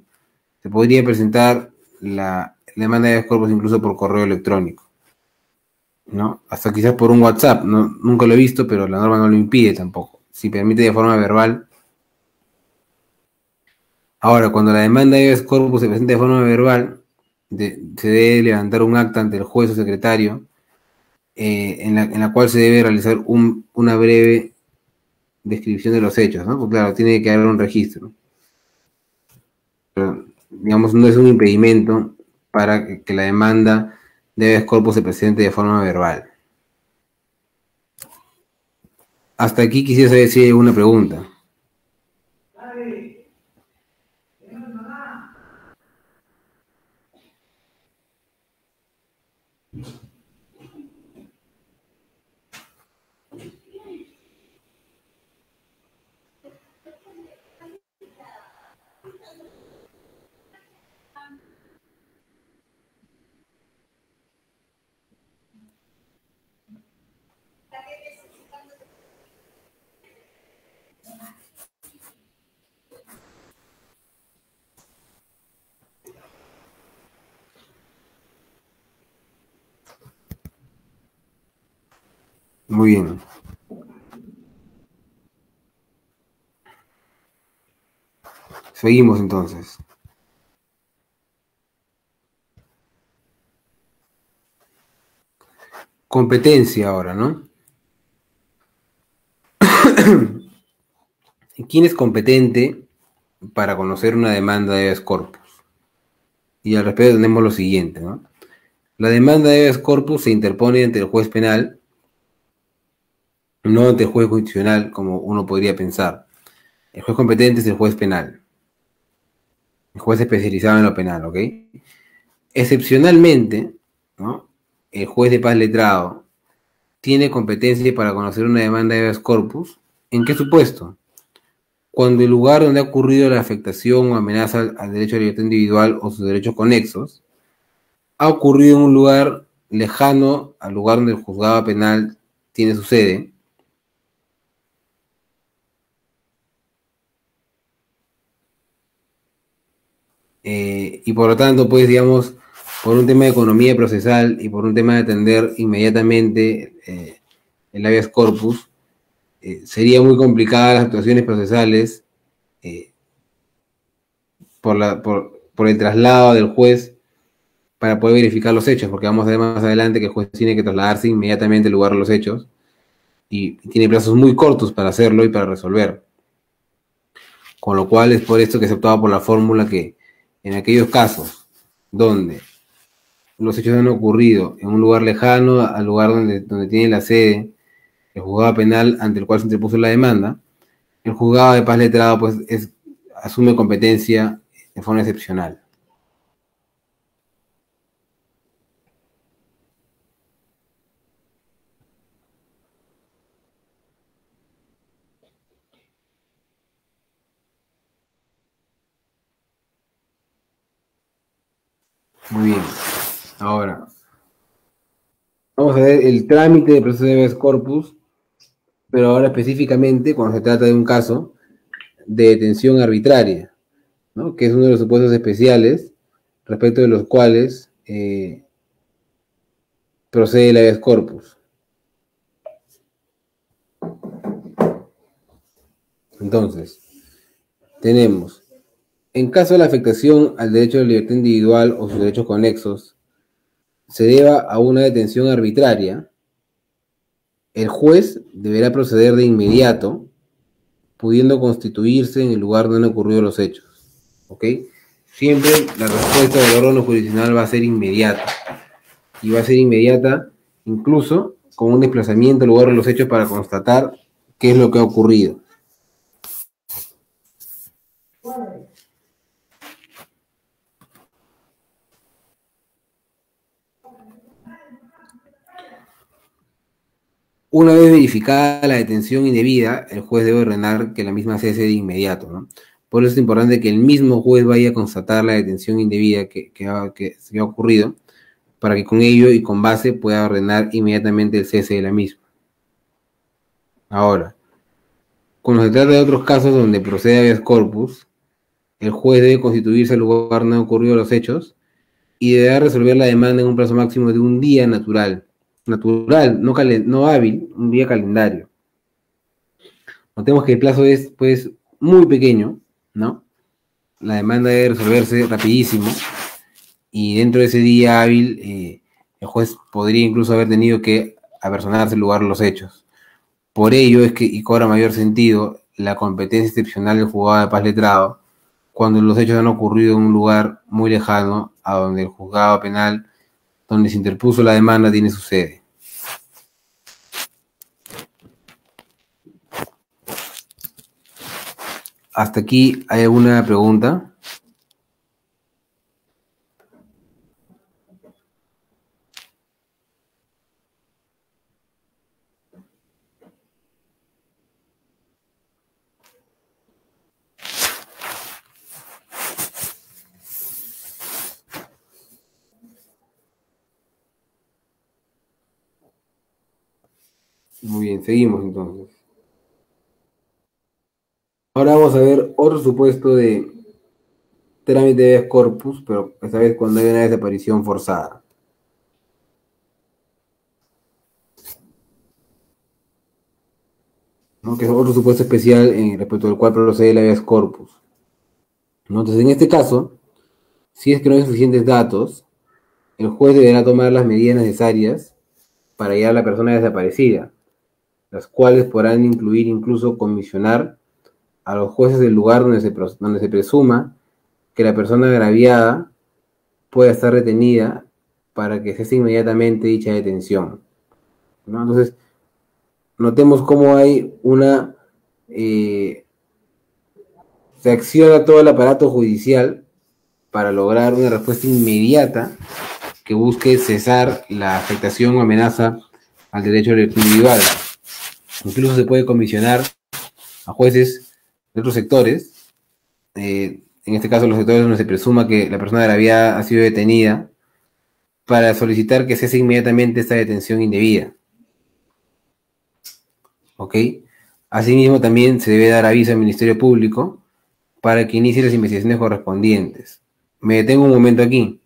Se podría presentar la demanda de habeas corpus incluso por correo electrónico, ¿no? Hasta quizás por un WhatsApp, ¿no? Nunca lo he visto, pero la norma no lo impide tampoco. Si permite de forma verbal. Ahora, cuando la demanda de habeas corpus se presenta de forma verbal, se debe levantar un acta ante el juez o secretario, en la cual se debe realizar una breve descripción de los hechos, ¿no? Porque claro, tiene que haber un registro. Pero, digamos, no es un impedimento para que la demanda de habeas corpus se presente de forma verbal. Hasta aquí quisiera saber si hay alguna pregunta. Muy bien. Seguimos entonces. Competencia ahora, ¿no? ¿Quién es competente para conocer una demanda de habeas corpus? Y al respecto tenemos lo siguiente, ¿no? La demanda de habeas corpus se interpone ante el juez penal, no ante el juez jurisdiccional, como uno podría pensar. El juez competente es el juez penal, el juez especializado en lo penal, ¿ok? Excepcionalmente, ¿no? El juez de paz letrado tiene competencia para conocer una demanda de habeas corpus. ¿En qué supuesto? Cuando el lugar donde ha ocurrido la afectación o amenaza al derecho a la libertad individual o sus derechos conexos ha ocurrido en un lugar lejano al lugar donde el juzgado penal tiene su sede, y por lo tanto, pues, digamos, por un tema de economía procesal y por un tema de atender inmediatamente el habeas corpus, sería muy complicada las actuaciones procesales eh, por el traslado del juez para poder verificar los hechos, porque vamos a ver más adelante que el juez tiene que trasladarse inmediatamente al lugar de los hechos y tiene plazos muy cortos para hacerlo y para resolver. Con lo cual es por esto que se optaba por la fórmula que en aquellos casos donde los hechos han ocurrido en un lugar lejano al lugar donde tiene la sede el juzgado penal ante el cual se interpuso la demanda, el juzgado de paz letrado pues asume competencia de forma excepcional. Muy bien. Ahora, vamos a ver el trámite de proceso de habeas corpus, pero ahora específicamente cuando se trata de un caso de detención arbitraria, ¿no? Que es uno de los supuestos especiales respecto de los cuales procede el habeas corpus. Entonces, tenemos, en caso de la afectación al derecho de libertad individual o sus derechos conexos, se deba a una detención arbitraria, el juez deberá proceder de inmediato, pudiendo constituirse en el lugar donde han ocurrido los hechos. ¿Ok? Siempre la respuesta del órgano jurisdiccional va a ser inmediata. Y va a ser inmediata incluso con un desplazamiento al lugar de los hechos para constatar qué es lo que ha ocurrido. Una vez verificada la detención indebida, el juez debe ordenar que la misma cese de inmediato, ¿no? Por eso es importante que el mismo juez vaya a constatar la detención indebida que se ha ocurrido, para que con ello y con base pueda ordenar inmediatamente el cese de la misma. Ahora, cuando se trata de otros casos donde procede habeas corpus, el juez debe constituirse al lugar donde han ocurrido los hechos y deberá resolver la demanda en un plazo máximo de un día natural, no hábil, un día calendario. Notemos que el plazo es, pues, muy pequeño, ¿no? La demanda debe resolverse rapidísimo y dentro de ese día hábil, el juez podría incluso haber tenido que apersonarse el lugar de los hechos. Por ello es que, y cobra mayor sentido, la competencia excepcional del juzgado de paz letrado, cuando los hechos han ocurrido en un lugar muy lejano a donde el juzgado penal, donde se interpuso la demanda, tiene su sede. ¿Hasta aquí hay alguna pregunta? Muy bien, seguimos entonces. Ahora vamos a ver otro supuesto de trámite de habeas corpus, pero esta vez cuando hay una desaparición forzada, ¿no? Que es otro supuesto especial respecto al cual procede el habeas corpus. ¿no? Entonces, en este caso, si es que no hay suficientes datos, el juez deberá tomar las medidas necesarias para hallar a la persona desaparecida, las cuales podrán incluir incluso comisionar a los jueces del lugar donde se presuma que la persona agraviada pueda estar retenida para que cese inmediatamente dicha detención, ¿no? Entonces, notemos cómo hay se acciona todo el aparato judicial para lograr una respuesta inmediata que busque cesar la afectación o amenaza al derecho individual. Incluso se puede comisionar a jueces de otros sectores, en este caso los sectores donde se presuma que la persona agraviada ha sido detenida, para solicitar que cese inmediatamente esta detención indebida. ¿Ok? Asimismo, también se debe dar aviso al Ministerio Público para que inicie las investigaciones correspondientes. Me detengo un momento aquí.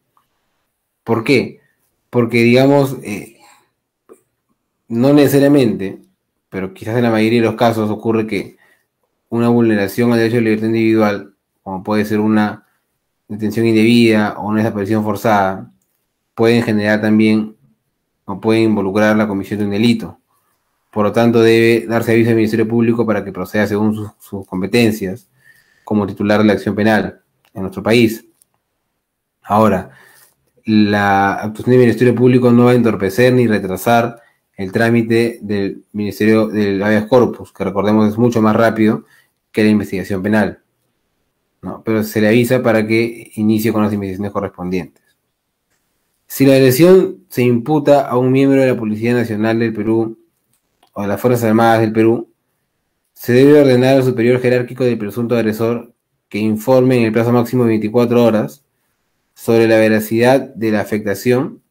¿Por qué? Porque, digamos, no necesariamente, pero quizás en la mayoría de los casos ocurre que una vulneración al derecho de libertad individual, como puede ser una detención indebida o una desaparición forzada, pueden generar también o pueden involucrar la comisión de un delito. Por lo tanto, debe darse aviso al Ministerio Público para que proceda según sus competencias como titular de la acción penal en nuestro país. Ahora, la actuación del Ministerio Público no va a entorpecer ni retrasar el trámite del Ministerio del Habeas Corpus, que recordemos es mucho más rápido que la investigación penal, ¿no? Pero se le avisa para que inicie con las investigaciones correspondientes. Si la agresión se imputa a un miembro de la Policía Nacional del Perú o de las Fuerzas Armadas del Perú, se debe ordenar al superior jerárquico del presunto agresor que informe en el plazo máximo de 24 horas sobre la veracidad de la afectación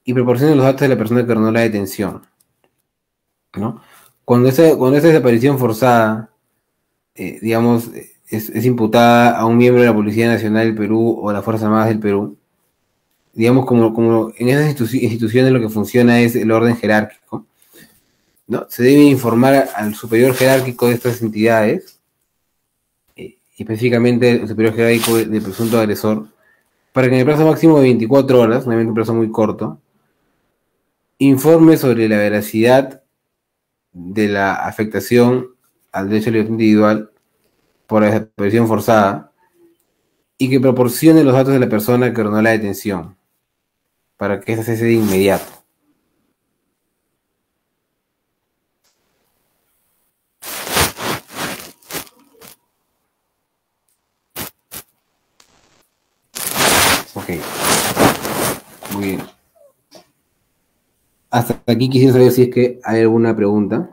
y proporcione los datos de la persona que ordenó la detención, ¿no? Cuando esa desaparición forzada, digamos, es imputada a un miembro de la Policía Nacional del Perú o de las Fuerzas Armadas del Perú, digamos, como en esas instituciones lo que funciona es el orden jerárquico, ¿no? Se debe informar al superior jerárquico de estas entidades, específicamente el superior jerárquico del presunto agresor, para que en el plazo máximo de 24 horas, obviamente un plazo muy corto, informe sobre la veracidad de la afectación al derecho a la libertad individual por la desaparición forzada y que proporcione los datos de la persona que ordenó la detención para que esa cese de inmediato. Ok, muy bien. Hasta aquí quisiera saber si es que hay alguna pregunta.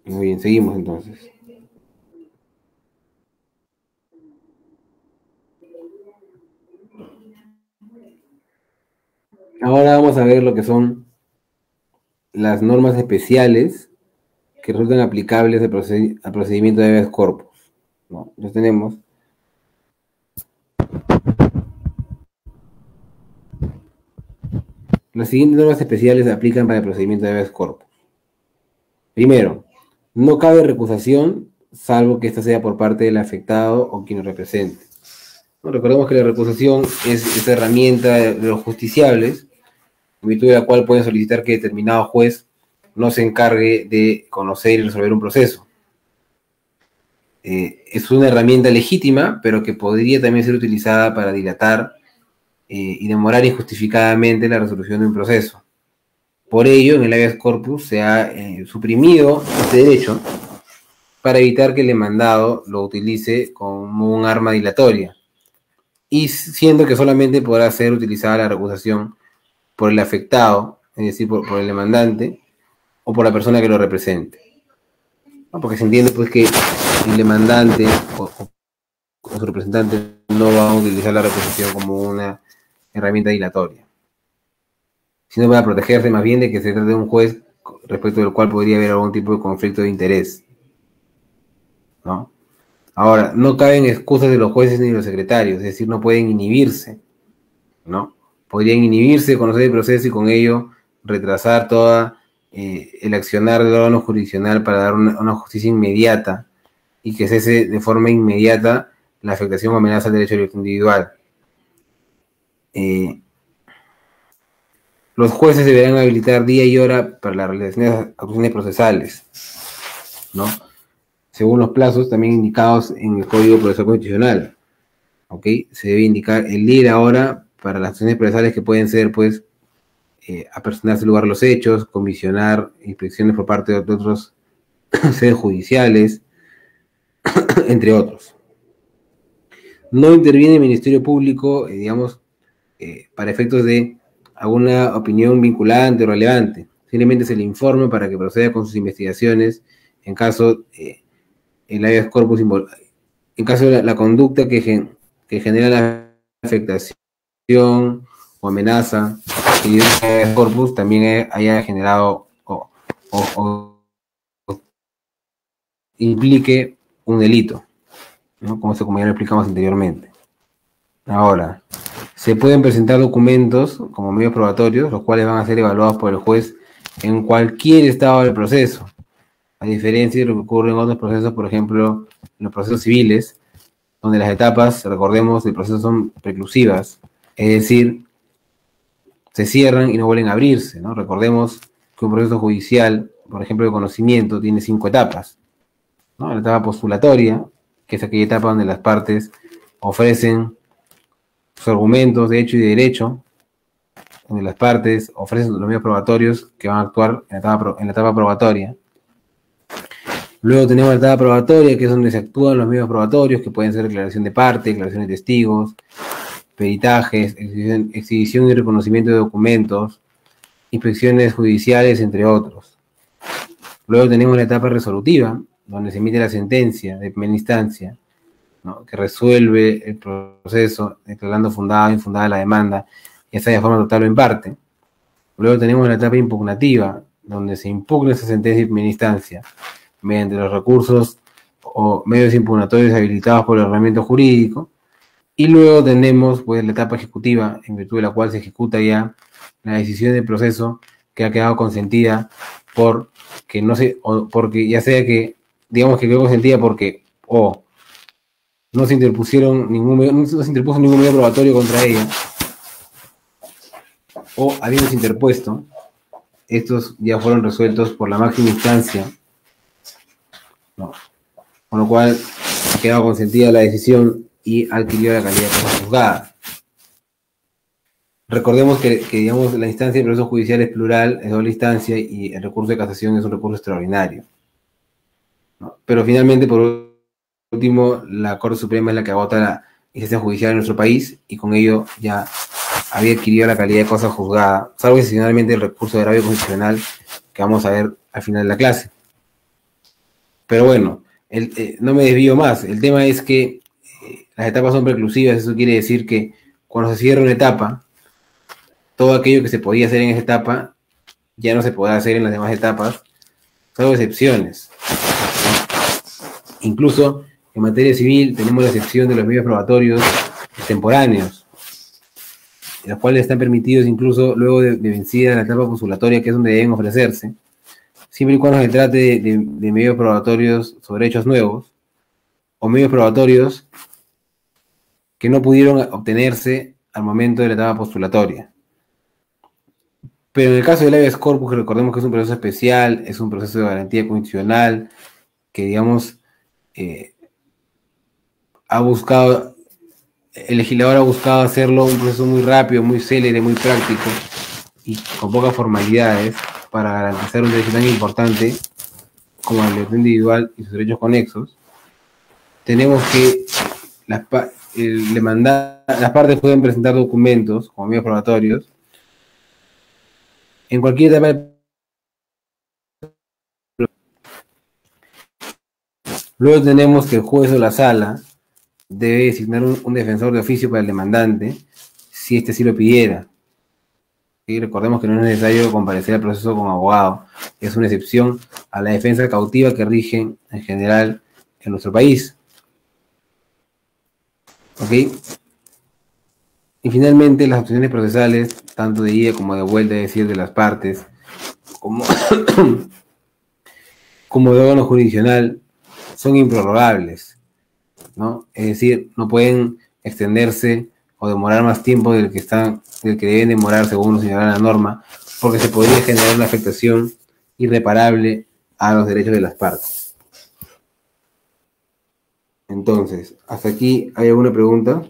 Muy bien, seguimos entonces. Ahora vamos a ver lo que son las normas especiales que resultan aplicables al procedimiento de habeas corpus, ¿no? Entonces tenemos las siguientes normas especiales se aplican para el procedimiento de habeas corpus. Primero, no cabe recusación salvo que ésta sea por parte del afectado o quien lo represente. ¿No? Recordemos que la recusación es esa herramienta de los justiciables, en virtud de la cual pueden solicitar que determinado juez no se encargue de conocer y resolver un proceso. Es una herramienta legítima, pero que podría también ser utilizada para dilatar y demorar injustificadamente la resolución de un proceso. Por ello, en el habeas corpus se ha suprimido este derecho para evitar que el demandado lo utilice como un arma dilatoria, y siendo que solamente podrá ser utilizada la recusación por el afectado, es decir, por el demandante, o por la persona que lo represente. ¿no? Porque se entiende pues que el demandante o su representante no va a utilizar la reposición como una herramienta dilatoria, sino para protegerse más bien de que se trate de un juez respecto del cual podría haber algún tipo de conflicto de interés, ¿no? Ahora, no caben excusas de los jueces ni de los secretarios, es decir, no pueden inhibirse, ¿no? Podrían inhibirse, conocer el proceso y con ello retrasar toda el accionar del órgano jurisdiccional para dar una justicia inmediata y que cese de forma inmediata la afectación o amenaza al derecho individual. Los jueces deberán habilitar día y hora para la realización de las actuaciones procesales, ¿no? Según los plazos también indicados en el Código Procesal Constitucional, ¿ok? Se debe indicar el día y la hora para las acciones procesales que pueden ser, pues, apersonarse el lugar de los hechos, comisionar inspecciones por parte de otros sedes judiciales, entre otros. No interviene el Ministerio Público, digamos, para efectos de alguna opinión vinculante o relevante. Simplemente se le informa para que proceda con sus investigaciones en caso el habeas corpus, en caso de la conducta que genera la afectación o amenaza que el habeas corpus también haya generado o implique un delito, ¿no? Como ya lo explicamos anteriormente. Ahora, se pueden presentar documentos como medios probatorios, los cuales van a ser evaluados por el juez en cualquier estado del proceso, a diferencia de lo que ocurre en otros procesos, por ejemplo, en los procesos civiles, donde las etapas, recordemos, del proceso son preclusivas, es decir, se cierran y no vuelven a abrirse, ¿no? Recordemos que un proceso judicial, por ejemplo, de conocimiento, tiene 5 etapas, ¿no? La etapa postulatoria, que es aquella etapa donde las partes ofrecen sus argumentos de hecho y de derecho, donde las partes ofrecen los medios probatorios que van a actuar en la etapa probatoria. Luego tenemos la etapa probatoria, que es donde se actúan los medios probatorios, que pueden ser declaración de parte, declaración de testigos, peritajes, exhibición y reconocimiento de documentos, inspecciones judiciales, entre otros. Luego tenemos la etapa resolutiva, donde se emite la sentencia de primera instancia, ¿no? Que resuelve el proceso, declarando fundada o infundada la demanda, ya sea de forma total o en parte. Luego tenemos la etapa impugnativa, donde se impugna esa sentencia de primera instancia, mediante los recursos o medios impugnatorios habilitados por el ordenamiento jurídico. Y luego tenemos, pues, la etapa ejecutiva, en virtud de la cual se ejecuta ya la decisión del proceso que ha quedado consentida porque no sé, o porque ya sea que, digamos que quedó consentida porque no se interpuso ningún medio probatorio contra ella, o habiéndose interpuesto, estos ya fueron resueltos por la máxima instancia, ¿no? Con lo cual ha quedado consentida la decisión y adquirió la calidad de cosa juzgada. Recordemos que, digamos, la instancia de proceso judicial es plural, es doble instancia, y el recurso de casación es un recurso extraordinario, ¿no? Pero finalmente, por último, la Corte Suprema es la que agota la instancia judicial en nuestro país, y con ello ya había adquirido la calidad de cosa juzgada, salvo excepcionalmente el recurso de agravio constitucional que vamos a ver al final de la clase. Pero bueno, no me desvío más. El tema es que las etapas son preclusivas. Eso quiere decir que cuando se cierra una etapa, todo aquello que se podía hacer en esa etapa ya no se podrá hacer en las demás etapas, salvo excepciones. Incluso en materia civil tenemos la excepción de los medios probatorios extemporáneos, los cuales están permitidos incluso luego de vencida la etapa postulatoria, que es donde deben ofrecerse, siempre y cuando se trate de medios probatorios sobre hechos nuevos, o medios probatorios que no pudieron obtenerse al momento de la etapa postulatoria. Pero en el caso del habeas corpus, recordemos que es un proceso especial, es un proceso de garantía constitucional, que, digamos, el legislador ha buscado hacerlo un proceso muy rápido, muy célere, muy práctico y con pocas formalidades para garantizar un derecho tan importante como la libertad individual y sus derechos conexos. Tenemos que las partes pueden presentar documentos como medios probatorios en cualquier etapa. Luego tenemos que el juez o la sala debe designar un defensor de oficio para el demandante, si éste sí lo pidiera. Y recordemos que no es necesario comparecer al proceso como abogado. Es una excepción a la defensa cautiva que rige en general en nuestro país. ¿Ok? Y finalmente, las opciones procesales, tanto de ida como de vuelta, es decir, de las partes, como, como de órgano jurisdiccional, son improrrogables, ¿no? Es decir, no pueden extenderse o demorar más tiempo del que deben demorar según lo señalado en la norma, porque se podría generar una afectación irreparable a los derechos de las partes. Entonces, hasta aquí, ¿hay alguna pregunta?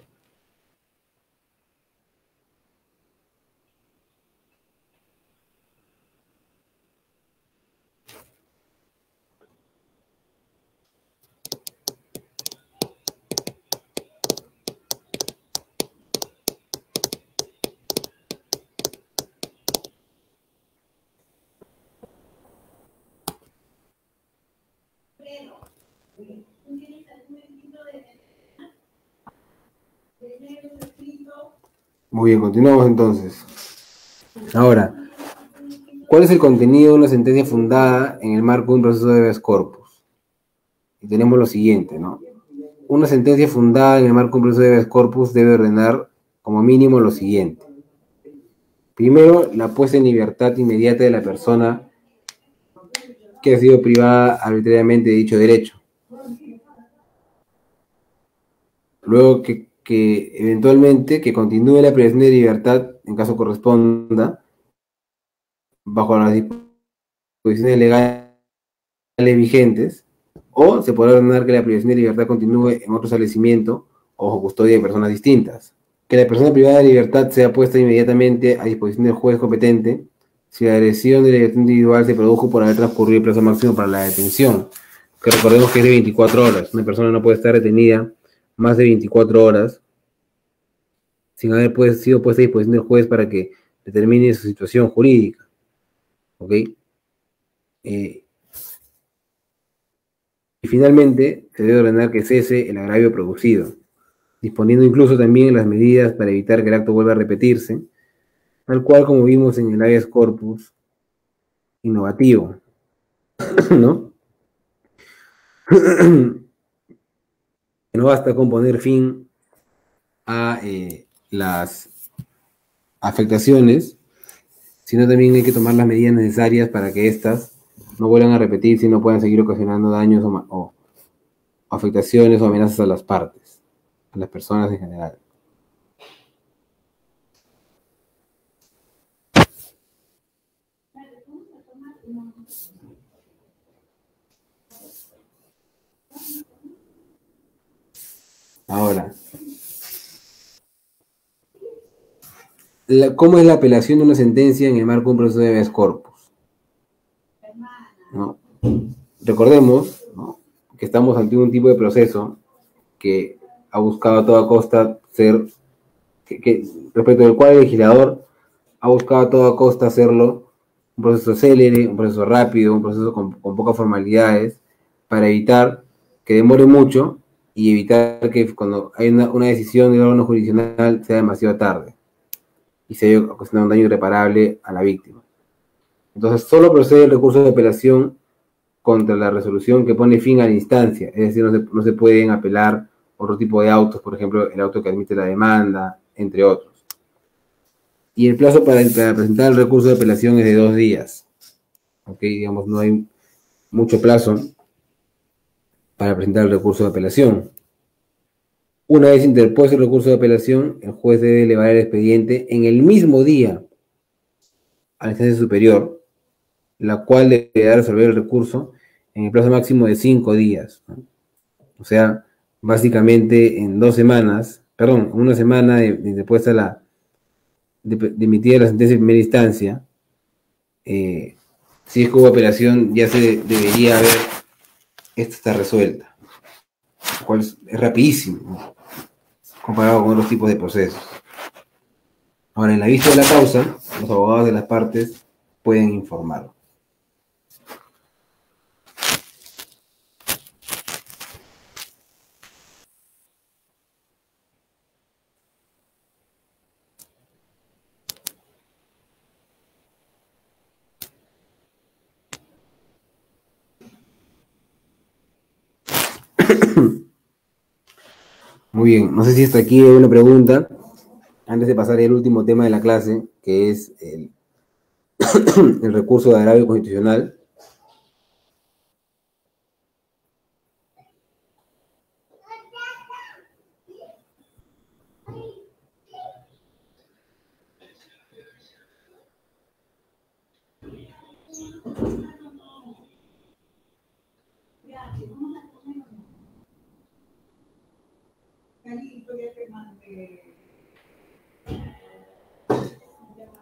Muy bien, continuamos entonces. Ahora, ¿cuál es el contenido de una sentencia fundada en el marco de un proceso de habeas corpus? Y tenemos lo siguiente, ¿no? Una sentencia fundada en el marco de un proceso de habeas corpus debe ordenar como mínimo lo siguiente. Primero, la puesta en libertad inmediata de la persona que ha sido privada arbitrariamente de dicho derecho. Luego que eventualmente que continúe la privación de libertad en caso corresponda bajo las disposiciones legales vigentes, o se podrá ordenar que la privación de libertad continúe en otro establecimiento o bajo custodia de personas distintas. Que la persona privada de libertad sea puesta inmediatamente a disposición del juez competente si la agresión de la libertad individual se produjo por haber transcurrido el plazo máximo para la detención, que recordemos que es de 24 horas. Una persona no puede estar detenida más de 24 horas sin haber sido puesta a disposición del juez para que determine su situación jurídica. ¿Ok? Y finalmente, se debe ordenar que cese el agravio producido, disponiendo incluso también las medidas para evitar que el acto vuelva a repetirse, tal cual como vimos en el habeas corpus innovativo, ¿no? Que no basta con poner fin a las afectaciones, sino también hay que tomar las medidas necesarias para que éstas no vuelvan a repetirse y no puedan seguir ocasionando daños o afectaciones o amenazas a las partes, a las personas en general. Ahora, ¿cómo es la apelación de una sentencia en el marco de un proceso de habeas corpus? ¿No? Recordemos, ¿no?, que estamos ante un tipo de proceso que ha buscado a toda costa respecto del cual el legislador ha buscado a toda costa hacerlo un proceso célere, un proceso rápido, un proceso con pocas formalidades, para evitar que demore mucho y evitar que cuando hay una decisión del órgano jurisdiccional sea demasiado tarde y se haya ocasionado un daño irreparable a la víctima. Entonces, solo procede el recurso de apelación contra la resolución que pone fin a la instancia, es decir, no se pueden apelar otro tipo de autos, por ejemplo, el auto que admite la demanda, entre otros. Y el plazo para presentar el recurso de apelación es de 2 días. ¿Ok? Digamos, no hay mucho plazo para presentar el recurso de apelación. Una vez interpuesto el recurso de apelación, el juez debe elevar el expediente en el mismo día a la instancia superior, la cual deberá resolver el recurso en el plazo máximo de 5 días, ¿no? O sea, básicamente en 2 semanas, perdón, una semana después de emitida la sentencia de primera instancia, si es que hubo apelación, ya se debería haber, esta está resuelta, lo cual es rapidísimo, ¿no?, comparado con otros tipos de procesos. Ahora, en la vista de la causa, los abogados de las partes pueden informar. Muy bien, no sé si hasta aquí hay una pregunta, antes de pasar al último tema de la clase, que es el recurso de agravio constitucional.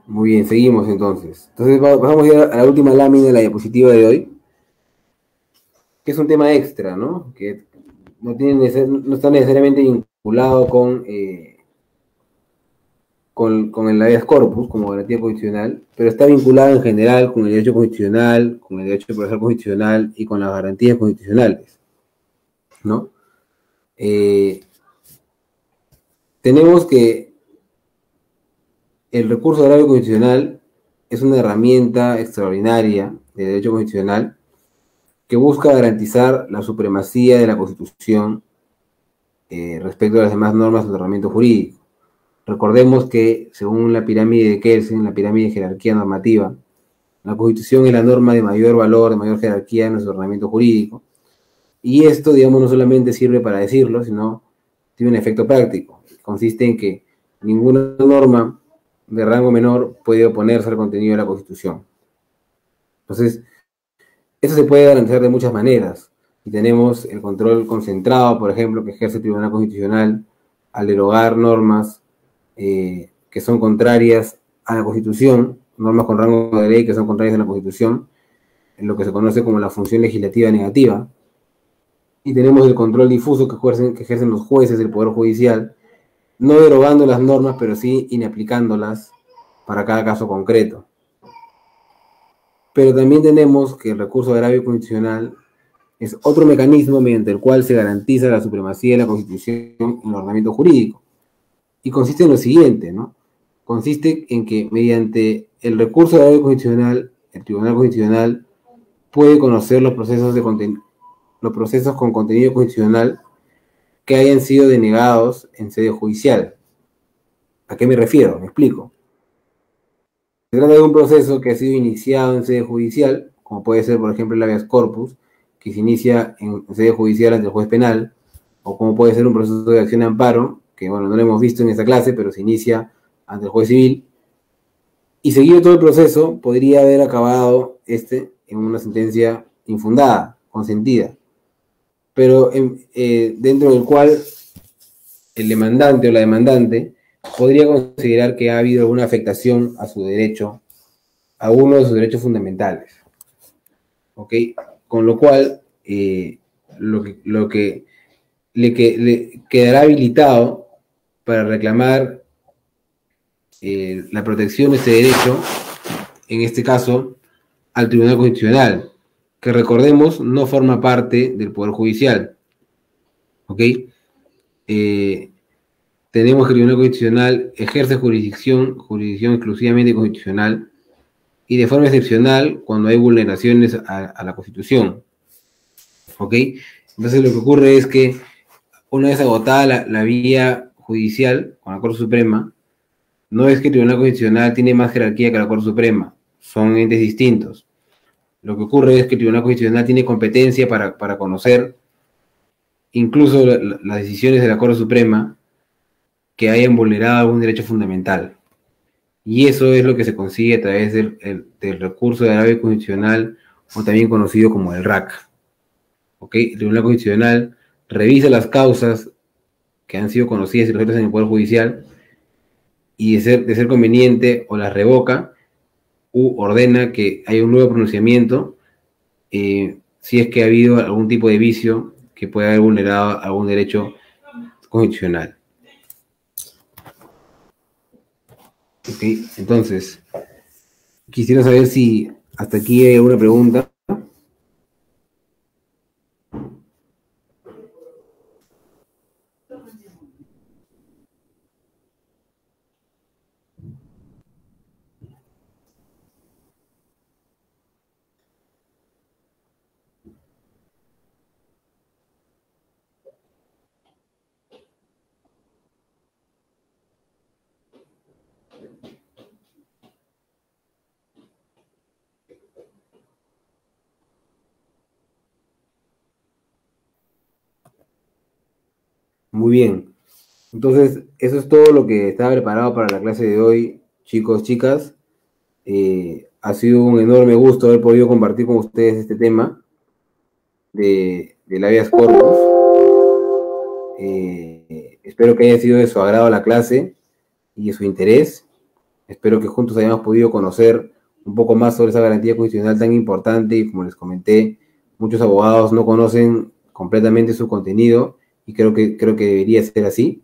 Muy bien, seguimos entonces. Entonces vamos a ir a la última lámina de la diapositiva de hoy, que es un tema extra, ¿no? Que no está necesariamente vinculado con el habeas corpus como garantía constitucional, pero está vinculado en general con el derecho constitucional, con el derecho procesal constitucional y con las garantías constitucionales, ¿no? Eh, Tenemos que el recurso de agravio constitucional es una herramienta extraordinaria de derecho constitucional que busca garantizar la supremacía de la Constitución respecto a las demás normas del ordenamiento jurídico. Recordemos que, según la pirámide de Kelsen, la pirámide de jerarquía normativa, la Constitución es la norma de mayor valor, de mayor jerarquía en nuestro ordenamiento jurídico. Y esto, digamos, no solamente sirve para decirlo, sino tiene un efecto práctico. Consiste en que ninguna norma de rango menor puede oponerse al contenido de la Constitución. Entonces, eso se puede garantizar de muchas maneras. Y tenemos el control concentrado, por ejemplo, que ejerce el Tribunal Constitucional al derogar normas que son contrarias a la Constitución, normas con rango de ley que son contrarias a la Constitución, en lo que se conoce como la función legislativa negativa. Y tenemos el control difuso que ejercen los jueces del Poder Judicial, no derogando las normas, pero sí inaplicándolas para cada caso concreto. Pero también tenemos que el recurso de agravio constitucional es otro mecanismo mediante el cual se garantiza la supremacía de la Constitución en el ordenamiento jurídico. Y consiste en lo siguiente, ¿no? Consiste en que mediante el recurso de agravio constitucional, el Tribunal Constitucional puede conocer los procesos con contenido constitucional que hayan sido denegados en sede judicial. ¿A qué me refiero? Me explico. Se trata de un proceso que ha sido iniciado en sede judicial, como puede ser, por ejemplo, el habeas corpus, que se inicia en sede judicial ante el juez penal, o como puede ser un proceso de acción de amparo, que bueno, no lo hemos visto en esta clase, pero se inicia ante el juez civil, y seguido todo el proceso, podría haber acabado en una sentencia infundada, consentida, pero dentro del cual el demandante o la demandante podría considerar que ha habido alguna afectación a su derecho, a uno de sus derechos fundamentales. ¿Ok? Con lo cual, lo que le quedará habilitado para reclamar la protección de ese derecho, en este caso, al Tribunal Constitucional, que recordemos no forma parte del Poder Judicial. ¿Ok? Tenemos que el Tribunal Constitucional ejerce jurisdicción exclusivamente constitucional y de forma excepcional cuando hay vulneraciones a la Constitución. ¿Ok? Entonces lo que ocurre es que una vez agotada la vía judicial con la Corte Suprema, no es que el Tribunal Constitucional tiene más jerarquía que la Corte Suprema, son entes distintos. Lo que ocurre es que el Tribunal Constitucional tiene competencia para conocer incluso las decisiones de la Corte Suprema que hayan vulnerado algún derecho fundamental. Y eso es lo que se consigue a través del recurso de agravio constitucional, o también conocido como el RAC. ¿Okay? El Tribunal Constitucional revisa las causas que han sido conocidas y resueltas en el Poder Judicial y de ser conveniente o las revoca u ordena que haya un nuevo pronunciamiento si es que ha habido algún tipo de vicio que pueda haber vulnerado algún derecho constitucional. Ok, entonces, quisiera saber si hasta aquí hay alguna pregunta. Muy bien. Entonces, eso es todo lo que estaba preparado para la clase de hoy, chicos, chicas. Ha sido un enorme gusto haber podido compartir con ustedes este tema del habeas corpus. Espero que haya sido de su agrado la clase y de su interés. Espero que juntos hayamos podido conocer un poco más sobre esa garantía constitucional tan importante y, como les comenté, muchos abogados no conocen completamente su contenido y creo que debería ser así.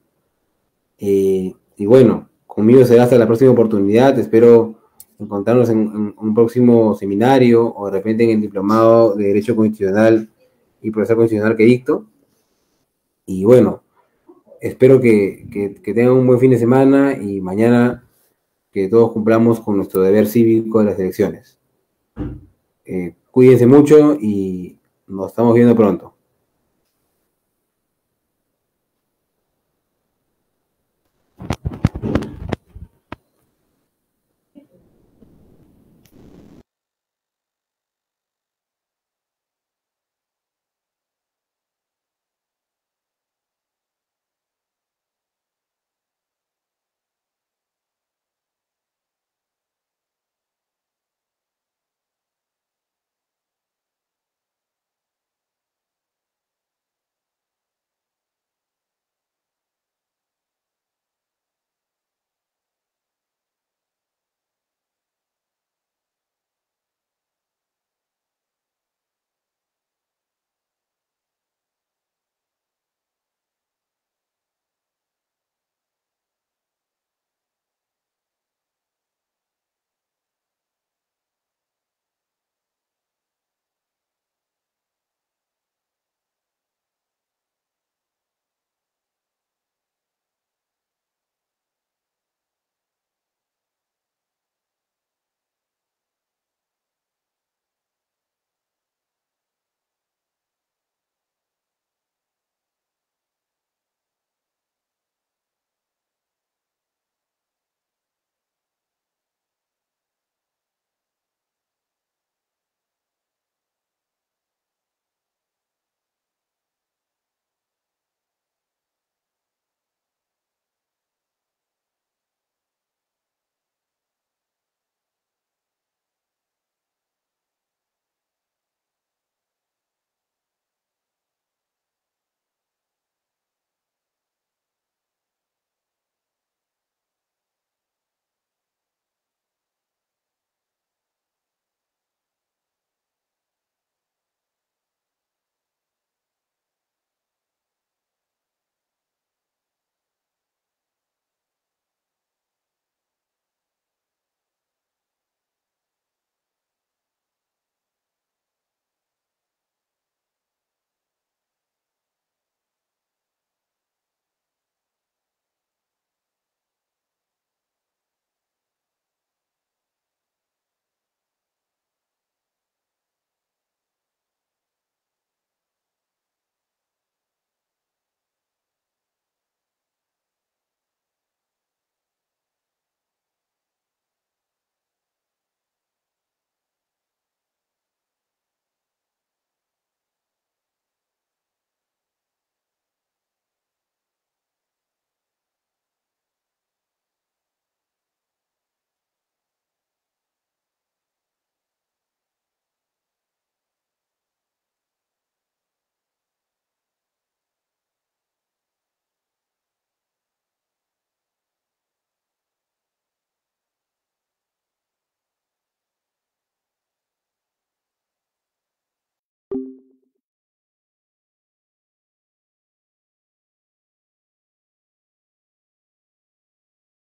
Y bueno, conmigo será hasta la próxima oportunidad. Espero encontrarnos en un próximo seminario o de repente en el diplomado de Derecho Constitucional y Procesal Constitucional que dicto. Y bueno, espero que tengan un buen fin de semana y mañana que todos cumplamos con nuestro deber cívico de las elecciones. Cuídense mucho y nos estamos viendo pronto.